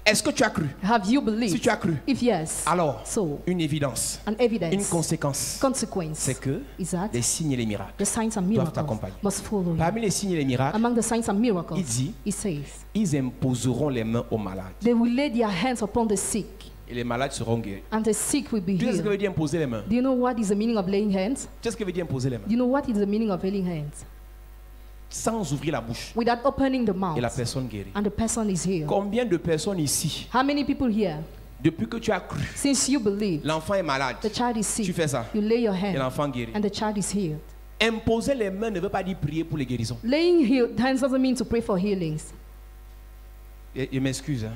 Est-ce que tu as cru? Have you believed? Si tu as cru, If yes, alors so une évidence, an une evidence, conséquence, consequence c'est que is that les signes et les miracles the signs and doivent miracles t'accompagner. must follow you. Parmi les signes et les miracles, Among the signs and il miracles, dit, it says, ils imposeront les mains aux malades they will lay their hands upon the sick, et les malades seront guéris. and the sick will be Tu sais ce que veut healed. dire imposer les mains? Do you know what is the meaning of laying hands? Tu sais ce que veut dire imposer les mains? Do you know what is the meaning of laying hands? Sans ouvrir la bouche Without opening the mouth, et la personne guérie. and the person is healed. Combien de personnes ici, How many people here, depuis que tu as cru, since you believe, l'enfant est malade, the child is tu sick, fais ça you lay your et hand, l'enfant guérit. and the child is healed. Imposer les mains ne veut pas dire prier pour les guérisons. Laying hands doesn't mean to pray for healings. Je m'excuse. Hein.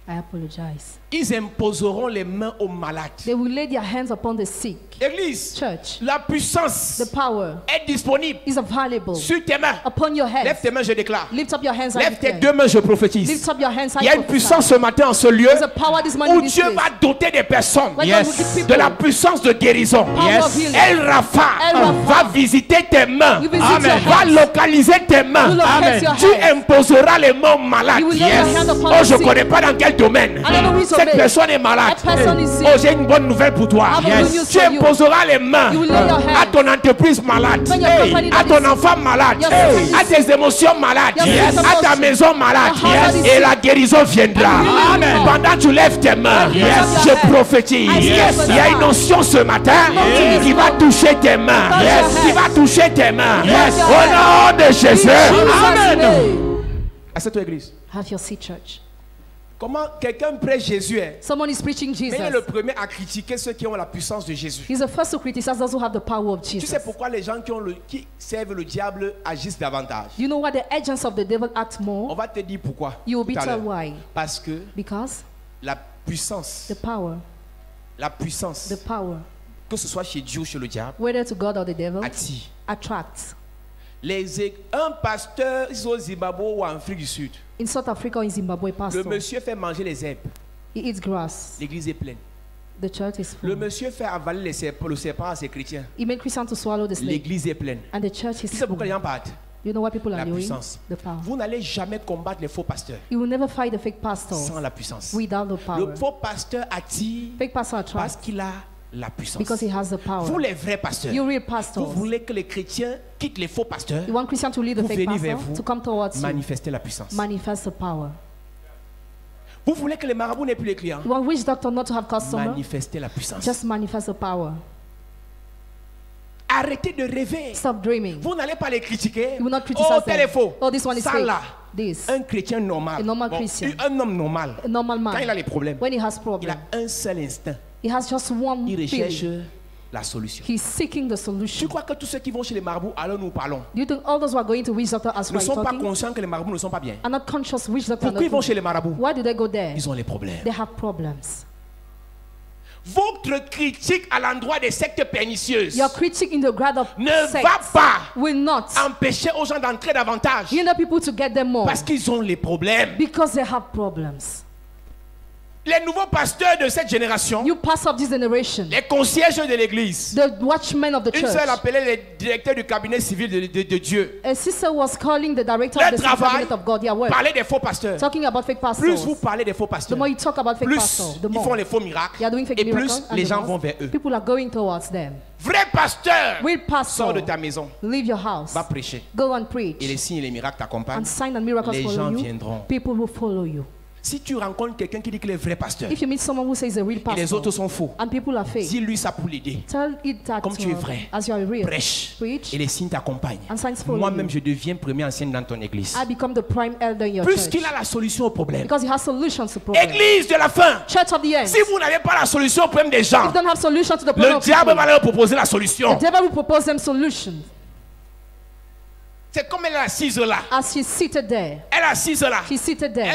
I apologize. Ils imposeront les mains aux malades. They will lay their hands upon the sick. Église, Church, la puissance the power est disponible is available sur tes mains. upon your Lève heads. tes mains, je déclare. Lift up your hands, I Lève tes declare. deux mains, je prophétise. Lift up your hands, Il I y a une prophesy. puissance ce matin en ce lieu There's a power this morning où in this Dieu place. va doter des personnes Where God will give people de la puissance de guérison. power of healing. El Rapha El Rapha va visiter tes mains, will visit your va hands. localiser tes mains. Will locate your Tu hands. imposeras les mains aux malades. You will lay your hand upon Oh, the je ne sick. connais pas dans quel domaine. I don't know which Cette domain. personne est malade. That person is sick. Oh, j'ai une bonne nouvelle pour toi. I have a good news Tu for you. imposeras les mains You will lay your hands. à ton entreprise malade, When your company à that ton is- enfant malade, Your son is à tes émotions malades, Your son à ta is- maison malade. Your heart is Et la guérison viendra. And healing will come. Pendant que tu lèves tes mains, When you lift up je your hands, prophétise. I speak Il y a une onction ce matin qui va toucher tes mains. Touch your Qui hands. va toucher tes mains. Touch your Au nom de In Jésus. Jesus' name. Assieds-toi, église. Have your seat, church. Comment quelqu'un prêche Jésus hein? Someone is preaching Mais il est Jesus. le premier à critiquer ceux qui ont la puissance de Jésus. He's the first to criticize those who have the power of Tu Jesus. sais pourquoi les gens qui servent le diable agissent davantage? You know why the agents of the devil act On more? va te dire pourquoi. You will be tout à told l'heure. why. Parce que Because la puissance, the power, que ce soit chez Dieu ou chez le diable, whether to God or the devil, attire. attracts. Un pasteur ici au Zimbabwe ou en Afrique du Sud, In South Africa or in Zimbabwe, le pastor, monsieur fait manger les herbes, he eats grass. l'église est pleine. The church is Le full. monsieur fait avaler le serpent à ses chrétiens, He made Christians to swallow the snake, l'église est pleine. and the church Tu is sais full. pourquoi les gens partent? You know why people La are doing? puissance. The power. Vous n'allez jamais combattre les faux pasteurs You will never fight the fake pastors sans la puissance. without the power. Le faux pasteur attire Fake pastor parce attracts qu'il a la puissance. because he has the Vous power. les vrais pasteurs, You real vous pastors, voulez que les chrétiens quittent les faux pasteurs, you want Christians to leave the vous fake venez vers pastor vous, to come towards you, manifester la puissance. manifest the power. Vous voulez que les marabouts n'aient plus les clients, You want witch doctor not to have customers? manifester la puissance. Just manifest the power. Arrêtez de rêver. Stop dreaming. Vous n'allez pas les critiquer. You will not criticize Oh, tel est them. faux. Oh, this one is Ça fake. là, This, un chrétien normal, A normal Christian. un homme normal, a normal quand il a man, les problèmes, when he has il problem, a un seul instinct, He has just one Il recherche feeling. la solution. He's seeking the Tu solution. crois que tous ceux qui vont chez les marabouts, alors nous parlons, Do you think all those who are going to witch doctor as ne we are sont pas talking conscients que les marabouts ne sont pas bien? are not conscious witch doctor? Pourquoi ils vont chez les marabouts? Why do they go there? Ils ont les problèmes. They have problems. Votre critique à l'endroit des sectes pernicieuses Your critique in the ground of ne va sects pas will not empêcher aux gens d'entrer davantage hinder people to get them more parce qu'ils ont les problèmes. because they have problems. Les nouveaux pasteurs de cette génération, You pass up this generation, les concierges de l'église, the watchmen of the une church. seule appelait les directeurs du cabinet civil de Dieu, A sister was calling the director leur of the civil travail, cabinet of God their work, parlait des faux pasteurs. talking about fake Plus vous pastors. parlez des faux The pasteurs, more you talk about fake plus pastors, the ils font more les faux miracles they are doing fake et miracles, plus and les the gens more vont vers eux. people are going towards them. Vrai pasteur, Real sors pastor, de ta maison, leave your house, va prêcher. go and Et preach, les signes et les miracles t'accompagnent. and sign and miracles Les follow gens you. viendront. People will follow you. Si tu rencontres quelqu'un qui dit qu'il est vrai pasteur If you meet someone who says a real et les autres pastor sont faux, and people are fake, dis-lui ça pour l'aider. tell it that Comme tu es vrai, as you are real, prêche preach, et les signes t'accompagnent. and signs follow Moi-même, you. je deviens premier ancienne dans ton église. I become the prime elder in your church Puisqu'il a la solution au problème. because he has solutions to problems. Église de la fin. Church of the end. Si vous n'avez pas la solution au problème des gens, If you don't have solution to the problem le of diable people, va leur proposer la solution. the devil will propose them solutions. C'est comme elle est assise là. As she's seated there, Elle est assise là. she's seated there.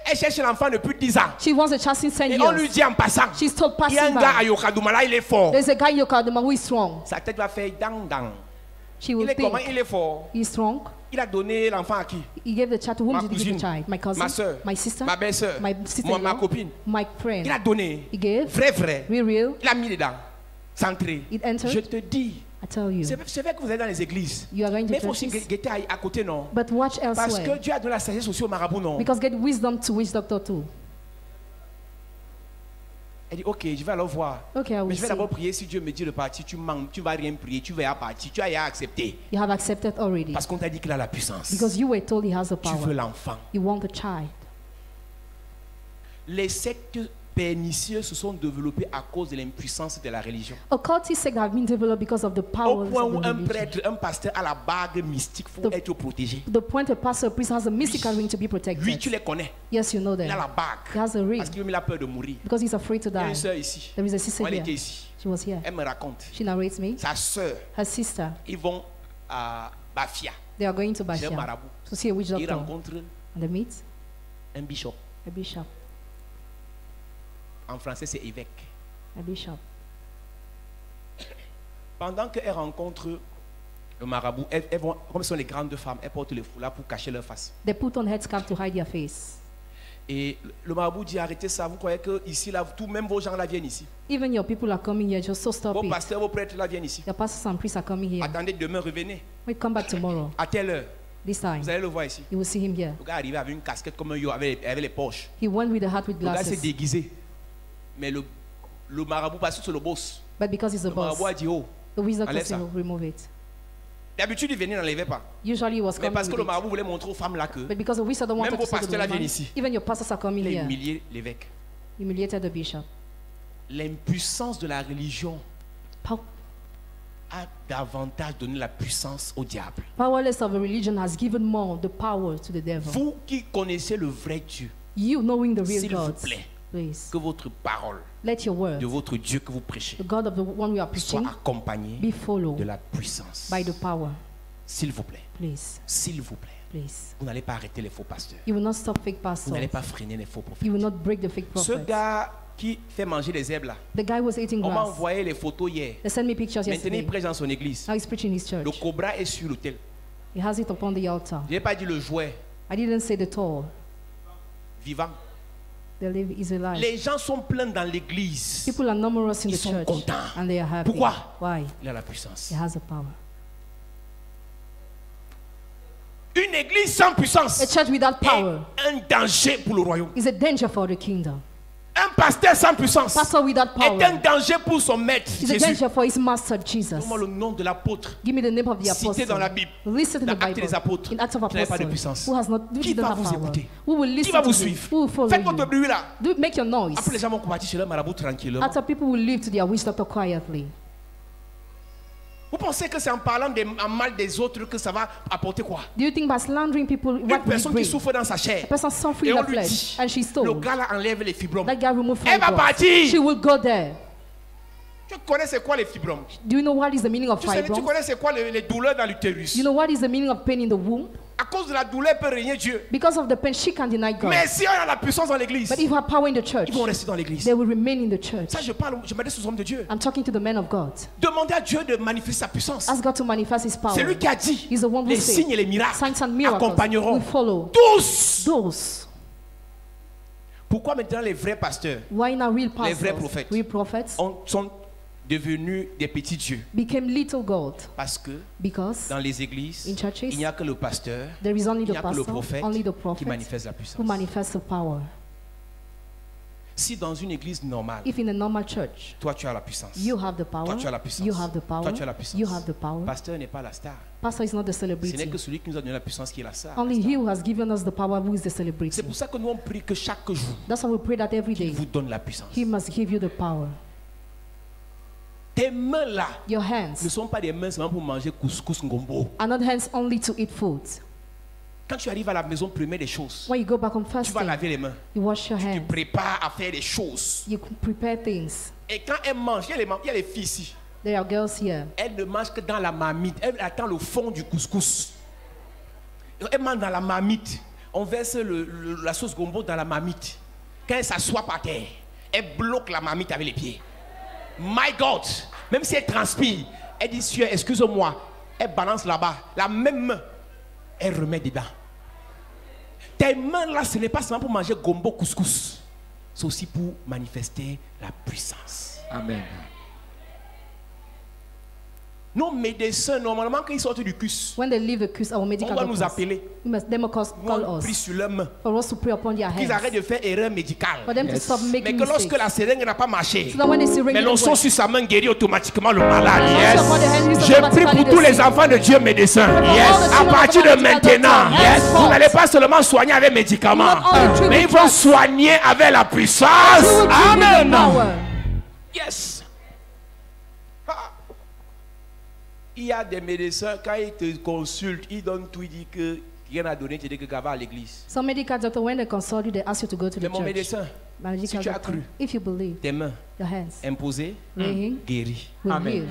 Elle cherche l'enfant depuis 10 ans. She wants a child since 10 Et on lui years. dit en passant, She's told il y a un passing gars à by, Yokadumala, il est fort. there's a guy in Yokaduma who is strong. Sa tête va faire dang dang. She Il will est comment? think Il est fort. he's strong. Il a donné l'enfant à qui? He gave the child to whom Ma did he give the cousine, child? My cousin, ma soeur, my sister, ma belle-sœur, my ma sister-in-law, copine. my friend. Il a donné. He gave, Vrai. real. Il a mis dedans. Centré. It entered. Je te dis, I tell you, c'est vrai que vous êtes dans les églises. you are going Mais to il faut aussi churches, guetter à côté, non? but watch Parce que elsewhere. Dieu a donné la sagesse aussi au marabout, non? Because get wisdom to witch doctor too. Elle dit, ok, je vais alors voir. Okay, I Mais will je vais see. d'abord prier. Si Dieu me dit de partir, tu manques, tu vas rien prier, tu vas partir, tu vas accepter. You have accepted already. Parce qu'on t'a dit qu'il a la puissance. Because you were told he has the Tu veux power. l'enfant. You want the child. Les sectes pernicieux se sont développés à cause de l'impuissance de la religion. Occultic sects have been developed because of the Au power point of où the un religion. prêtre, un pasteur a la bague mystique, il faut The- être protégé. The point a pastor, a priest has a mystical ring to be Lui, protected. tu les connais. Yes, you know Il a them. la He bague. has a ring Parce qu'il a peur de mourir. because he's afraid to Il y a die. une soeur ici. There is a sister Elle était here. ici. She was here. Elle me raconte. She narrates me. Sa soeur, Her sister, ils vont à Bafia. they are going to Chez un Bashia marabout. to see a witch Ils doctor. rencontrent And they meet un bishop. a bishop. En français, c'est évêque. A bishop. Pendant qu'elles rencontrent le marabout, elles vont, comme ce sont les grandes femmes, elles portent les foulards pour cacher leur face. They put on headscarf to hide their face. Et le marabout dit, arrêtez ça, vous croyez que ici, là, tout, même vos gens là viennent ici. Even your people are coming here, just so stop Vos it. pasteurs, vos prêtres là viennent ici. Your pastors and priests are coming here. Attendez, demain, revenez. We come back tomorrow. À telle heure, This time, vous allez le voir ici. you will see him here. Le gars arrivé avec une casquette comme un yo, avec les poches. He went with a hat with Le gars s'est glasses. déguisé. Mais le marabout, parce que c'est le boss. But because he's a Le boss, marabout a dit, oh, the witch doctor enlève said, ça. "Oh, remove it." d'habitude, il venait, n'enlevait pas. Usually he was Mais coming parce que with le it. marabout voulait montrer aux femmes là que But because the witch doctor wanted Même to vos say to the pasteurs là woman, viennent ici. even your pastors are coming il a here. humilié l'évêque. Humiliated the bishop. L'impuissance de la religion Pow- a davantage donné la puissance au diable. Powerless of a religion has given more the power to the devil. Vous qui connaissez le vrai Dieu, You knowing the real s'il vous God, plaît, please que votre parole let your word, de votre Dieu que vous prêchez the God of the one we are soit preaching, accompagnée be followed de la puissance. by the power. S'il vous plaît, Please, s'il vous plaît, please. vous n'allez pas arrêter les faux pasteurs. You will not stop fake Vous pastors. n'allez pas freiner les faux prophètes. You will not break the fake Ce prophets. gars qui fait manger des herbes là, The guy was eating on m'a grass. envoyé les photos hier. They sent me pictures Maintenant, yesterday. il prêche dans son église. Now he's preaching in his Le church. cobra est sur l'autel. He has it upon the altar. Je n'ai pas dit le jouet I didn't say the tall. vivant. The live is alive. Les gens sont pleins dans l'église. People are numerous in Ils the sont church contents. and they are happy. Pourquoi? Why? Il a la puissance. He has the power. Une église sans puissance A church without est power un danger pour le royaume. is a danger for the kingdom. Un pasteur sans puissance Pastor without est un power danger pour son maître is a Jésus. danger for his master Jesus. Donne-moi le nom de l'apôtre Give me the name of the cité apostle. dans la Bible. Listen to Dans the Actes Bible. des Apôtres, In Acts of qui n'avait pas de Apostles. puissance. Who has not, who Qui didn't va have vous power. écouter? Who will Qui listen va to vous you? suivre? Who will follow Faites votre you? bruit là. Make your noise. Après, les gens vont combattre chez leur marabout tranquillement. After people will live to their witch doctor quietly. Vous pensez que c'est en parlant en mal des autres que ça va apporter quoi? Do you think by slandering people, Une what will it personne qui bring? souffre dans sa chair. A person suffering Et on in the lui flesh, dit, and she's le told gars là enlève les fibromes. that guy remove Elle va fibroids. partir. She will go there. Tu connais c'est quoi les fibromes? Do you know what is the meaning of Tu fibroids? connais c'est quoi les douleurs dans l'utérus? You know what is the meaning of pain in the womb? À cause de la douleur, peut régner Dieu. Because of the pain, she can deny God. Mais si on a la puissance dans l'église, But if you have power in the church, ils vont rester dans l'église. they will remain in the church. Ça, je m'adresse aux hommes de Dieu. I'm talking to the men of God. Demandez à Dieu de manifester sa puissance. Ask God to manifest His power. C'est lui qui a dit He's the one who les said, signes et les miracles signs and miracles accompagneront will follow tous. those. Pourquoi maintenant les vrais pasteurs Why now real Les vrais pastors, prophètes. real prophets, sont devenus des petits dieux? became little God? Parce que Because dans les églises, in churches, il n'y a que le pasteur, there is only il n'y the a que le pastor, prophète only the qui prophet manifeste la who puissance. manifests the power. Si dans une église normale, If in a normal church, toi tu as la puissance, you have the power, toi tu as la puissance, you have the power, toi tu as la puissance, you have the power. pasteur n'est pas la star. Pastor is not the Ce n'est celebrity. que celui qui nous a donné la puissance qui est la star. Only He who has given us the power who is the C'est celebrity. pour ça que nous on prie que chaque jour, That's why we pray that every il day vous donne la puissance. He must give you the power. Tes mains là Your ne hands sont pas des mains seulement pour manger couscous ngombo. are not hands only to eat food. Quand tu arrives à la maison, première des choses, When you go back on tu vas fasting, laver les mains. you wash your Tu te hands. prépares à faire des choses. You prepare things. Et quand elles mangent, il y a les filles ici. There are girls here. Elle ne mange que dans la marmite. Elle attend le fond du couscous. Elle mange dans la marmite. On verse la sauce gombo dans la marmite. Quand elle s'assoit par terre, elle bloque la marmite avec les pieds. My God! Même si elle transpire, elle dit, Dieu, excuse-moi. Elle balance là-bas. La même main, elle remet dedans. Tes mains là, ce n'est pas seulement pour manger gombo couscous. C'est aussi pour manifester la puissance. Amen. Nos médecins, normalement, quand ils sortent du CUS, When they leave the cus, our on medical va nous doctors, appeler. they must call On prie us sur leurs mains. for us to pray upon their Qu'ils arrêtent hands. de faire erreur médicale. For them to Yes. stop Mais making que lorsque mistakes. la seringue n'a pas marché, So that when they see mais ring l'onction sur sa main guérit automatiquement le malade. Yes. Je prie pour tous les enfants de Dieu médecins. À partir de maintenant, vous n'allez pas seulement soigner avec médicaments, mais ils vont soigner avec la puissance. Amen. Yes. Ah. Il y a des médecins, quand ils te consultent, ils donnent tout, ils disent que rien à donner, tu dis que va à l'église. Some medical doctor, when they consult you, they ask you to go to Mais the mon church. médecin, My medical si tu as doctor, cru, if you believe, tes mains your hands imposées, laying guéries. will Amen. heal.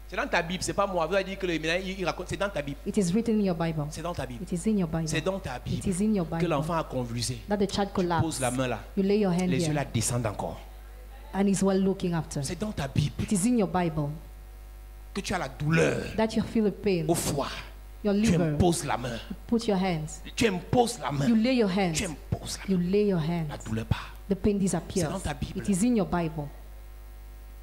C'est dans ta Bible, c'est pas moi. Vous avez dit que le médecin, il raconte, c'est dans ta Bible. It is written in your Bible. C'est dans ta Bible. It is in your Bible. C'est dans ta It Bible is in your que Bible l'enfant a convulsé. that the child Pose collapsed. la main là. You lay your hand Les yeux là here descendent encore. and he's well looking after. C'est dans ta Bible It is in your Bible que tu as la douleur that you feel the pain. au foie. Your Tu liver. imposes la main. Put your hands. Tu imposes la main. You lay your Tu hands. imposes la main. You lay your La hands. douleur part. The pain disappears. C'est dans ta Bible. It is in your Bible.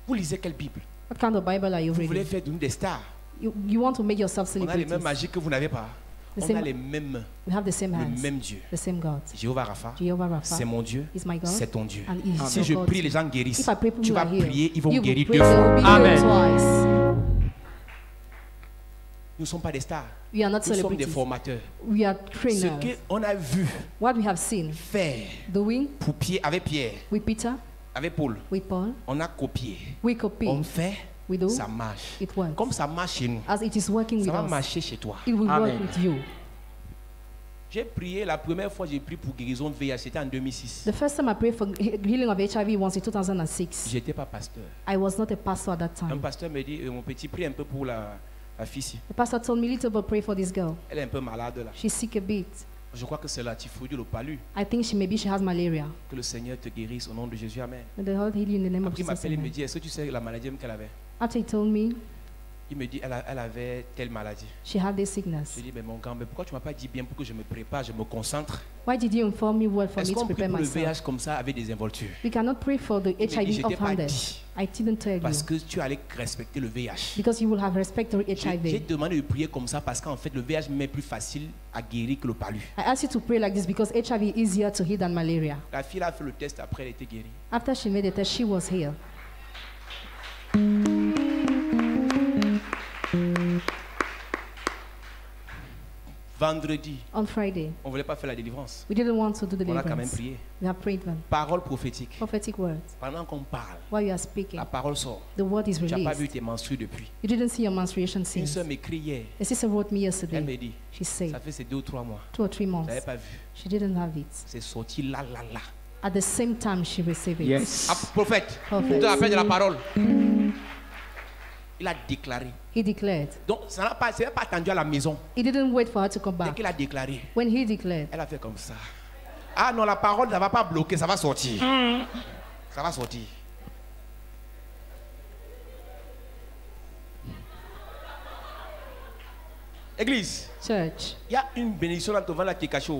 Vous lisez quelle Bible? What kind of Bible are you Vous voulez reading? faire de nous des stars. You want to make yourself On a les mêmes celebrities. magiques que vous n'avez pas. The On a same- les mêmes mains. We have the same Le hands. même Dieu. The same God. Jéhovah Rapha, Jehovah Rapha c'est mon Dieu, is my God. c'est ton Dieu. And he is Si your je God. prie, les gens guérissent. If I pray, people Tu vas are healed. prier, ils vont You will guérir pray, deux they fois. will be Amen. healed twice. Nous ne sommes pas des stars. We are not Nous sommes des celebrities. formateurs. We are Ce trainers. qu'on a vu What we have seen faire doing pour Pierre, avec Pierre, with Peter, avec Paul, with Paul, on a copié. we copy, On fait, we do, ça marche. it works. Comme ça marche chez nous, As it is working with ça va us, marcher chez toi. it will Amen. work with you. J'ai prié, la première fois j'ai prié pour guérison de VIH, c'était en 2006. The first time I prayed for healing of HIV was in 2006. Je n'étais pas pasteur. I was not a pastor at that Un time. pasteur me dit, mon petit, prie un peu pour la fille ici. The pastor told me, little bit, pray for this girl. Elle est un peu malade là. She's sick a bit. Je crois que c'est la typhoïde, le palu. I think maybe she has malaria. Que le Seigneur te guérisse au nom de Jésus. Amen. And the Lord heal you in the name of Après, il Jesus. m'appelle et me Amen. dit, est-ce que tu sais la maladie même qu'elle avait? After he told me Il me dit, elle avait telle maladie. she had this sickness, Je dis, mais mon grand, mais pourquoi tu ne m'as pas dit bien pour que je me prépare, je me concentre? why did you inform me well for Est-ce me to qu'on prie prepare pour le myself? VIH comme ça avec des involtures? We cannot pray for the Il me dit, HIV je t'ai pas offended. dit. I didn't tell Parce you. que tu allais respecter le VIH. Because you will have respect to J'ai HIV. demandé de prier comme ça parce qu'en fait, le VIH m'est plus facile à guérir que le palu. I asked you to pray like this because HIV is easier to heal than malaria. La fille a fait le test, après elle était guérie. After she made the test, she was healed. Vendredi, On Friday, on ne voulait pas faire la délivrance. we didn't want to do the On a quand même deliverance. prié. We have prayed one. Parole prophétique. Prophetic words. Pendant qu'on parle, While you are speaking, la parole sort. the word is Tu n'as pas vu released. tes menstrues depuis. You didn't see your menstruation Une since. soeur m'écrit hier. A sister wrote me Elle me yesterday. dit, She said ça fait ces 2 ou 3 mois. 2 or 3 Je months. n'avais pas vu. She didn't have it. C'est sorti là, là, là. At the same time, she received it. Yes. Ah, prophète, Prophète. tu te rappelles de la parole. Il a déclaré. He declared. Donc, ça n'a pas, c'est même pas attendu à la maison. He didn't wait for her to come Dès back. qu'il a déclaré, When he declared, elle a fait comme ça. Ah non, la parole ne va pas bloquer, ça va sortir. Ça va sortir. Église, church, il y a une bénédiction dans ton ventre là qui est cachée.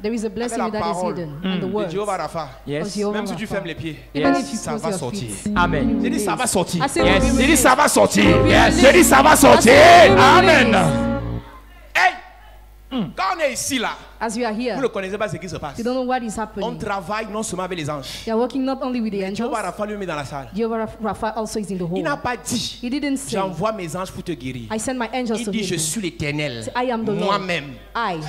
there is a blessing la that is parole hidden and the De words Jéhovah Rapha. of Yes. Jehovah Même si tu Rapha. fermes les pieds, Even Yes. if you ça close va your sortir. feet. Amen. J'ai dit ça va sortir. I say, Yes. we will J'ai dit release. ça va sortir. Yes. J'ai dit ça va I sortir. say, we will Amen. release. Hey, quand on est ici là, As you are vous here, ne connaissez pas ce qui se passe. you don't know what is On happening. travaille non seulement avec les anges. You are working not only with the angels. Jéhovah Rapha lui met dans la salle. Jehovah Rapha also is in the Il n'a home. pas dit, He didn't say, j'envoie mes anges pour te guérir. I send my angels Il to dit, heal je you. suis l'Éternel, I am the Lord. moi-même,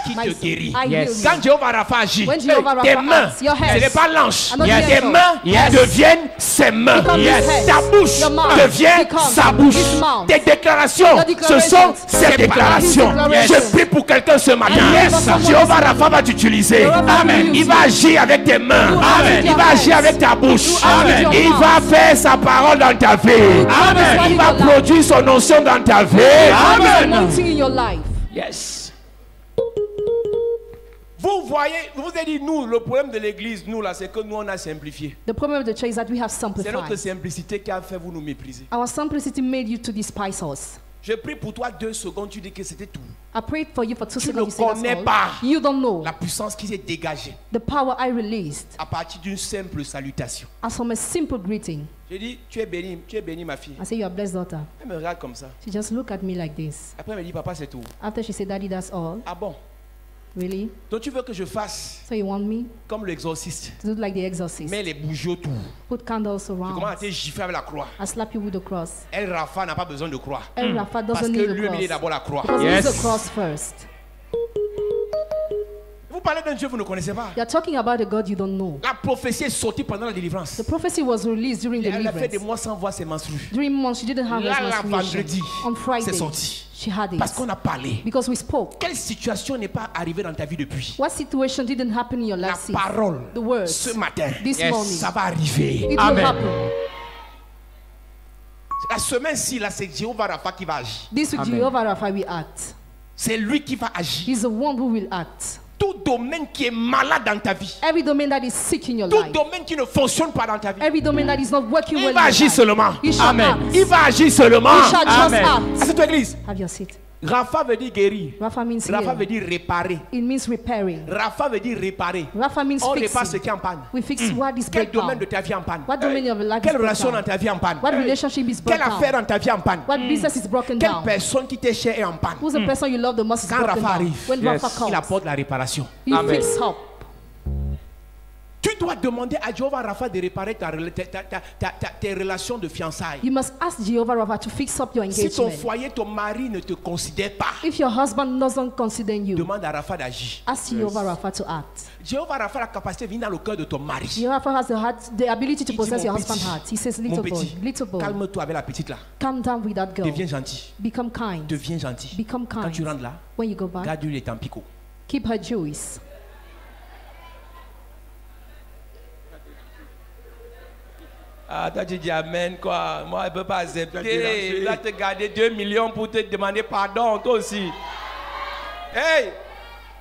qui te myself, guérit. I Yes. heal you. Quand Jéhovah Rapha agit, When Jehovah tes Rapha mains, acts, your ce hands n'est pas l'ange, are not tes the angel. mains Yes. deviennent ses mains. Become his hands. Ta bouche Your mouth devient becomes sa bouche. his mouth. Tes déclarations, Your ce sont declarations. ses déclarations. His declarations. Je prie pour quelqu'un ce matin. Yes. Jéhovah Rapha va t'utiliser. Jehovah Amen. will Il use va you. agir avec tes mains. You act Amen. with Il your va agir hands. avec ta bouche. You act with your Il mouth. va faire sa parole dans ta vie. Amen. Il va produire son onction dans ta vie. Amen. Amen. Anointing in your life. Yes. Vous voyez, je vous ai dit, nous, le problème de l'église, nous là, c'est que nous, on a simplifié. The problem of the church is that we have C'est notre simplified. simplicité qui a fait vous nous mépriser. Our simplicity made you to despise us. Je prie pour toi 2 secondes, tu dis que c'était tout. I prayed for you for 2 Tu seconds. ne You said that's connais all. pas You don't know La puissance qui s'est dégagée the power I released à partir d'une simple salutation. as from a simple greeting. J'ai dit, tu es bénie ma fille. I say, you are blessed daughter. Elle me regarde comme ça. She just looked at me like this. Après, elle me dit, papa, c'est tout. After she said, Daddy, that's all. Ah bon? Really? Donc tu veux que je fasse So you want me comme l'exorciste, to do like the exorcist? mets les bougies autour. Put candles Je commence à around. te gifler avec la croix. I slap you with the cross. Elle, Rapha, n'a pas besoin de croix. El Rapha Parce doesn't que need the lui, il est cross. d'abord la croix. Because he Yes. needs the cross first. Vous parlez d'un Dieu que vous ne connaissez pas. You're talking about a God you don't know. La prophétie est sortie pendant la délivrance. The prophecy was released during the Elle a fait des deliverance. mois sans voir ses menstrues. During months, she didn't have Là, her là, menstruation. vendredi, On c'est Friday, sorti. she had it. Parce qu'on a parlé. Because we spoke. Quelle situation n'est pas arrivée dans ta vie depuis? What situation didn't happen in your La life since? parole, The words. ce matin, This Yes. morning. ça va arriver. It Amen. will happen. La semaine-ci, là, c'est Jéhovah Rapha qui va agir. This week, Amen. Jehovah Rapha will act. C'est lui qui va agir. He's the one who will act. Tout domaine qui est malade dans ta vie, Every domain that is sick in your tout life, domaine qui ne fonctionne pas dans ta vie, every domain that is not working well il in va your agir life, seulement. he shall Amen. act. Il va agir seulement. He shall just Amen. act. Assieds-toi, église. Have your seat. Rapha veut dire guérir. Rapha means Rapha heal. veut dire réparer. It means repairing. Rapha veut dire réparer. Rapha means On répare ce fixing. qui est en panne. We fix what is Quel breakdown. domaine de ta vie est en panne? What domain of your life is Quelle relation broken dans ta vie est en panne? What relationship is Quelle broken affaire down? dans ta vie est en panne? What business is broken Quelle down? personne qui t'est chère est en panne? Who's the person you love the most is Quand broken Rapha down? arrive, When yes, Rapha Il comes, apporte la réparation. he Amen. fixes up. Tu dois demander à Jéhovah Rapha de réparer tes relations de fiançailles. You must ask Jehovah Rapha to fix up your Si ton engagement. foyer, ton mari ne te considère pas, If your husband doesn't consider you, demande à Rapha d'agir. ask Jehovah Rapha to act. Jéhovah Rapha a la capacité de venir dans le cœur de ton mari. Jehovah Rapha has the ability to Il dit, possess mon your petit, husband's heart. He says, Mon little petit, boy, little boy, calme-toi avec la petite là. calm down with that girl. Deviens gentil. Become kind. Deviens gentil. Become Quand tu kind. rentres là, When you go back, garde-lui les tampicots. keep her jewels. Ah, toi tu dis amen quoi. Moi, elle ne peut pas accepter. Il va te garder 2 millions pour te demander pardon, toi aussi. Hey!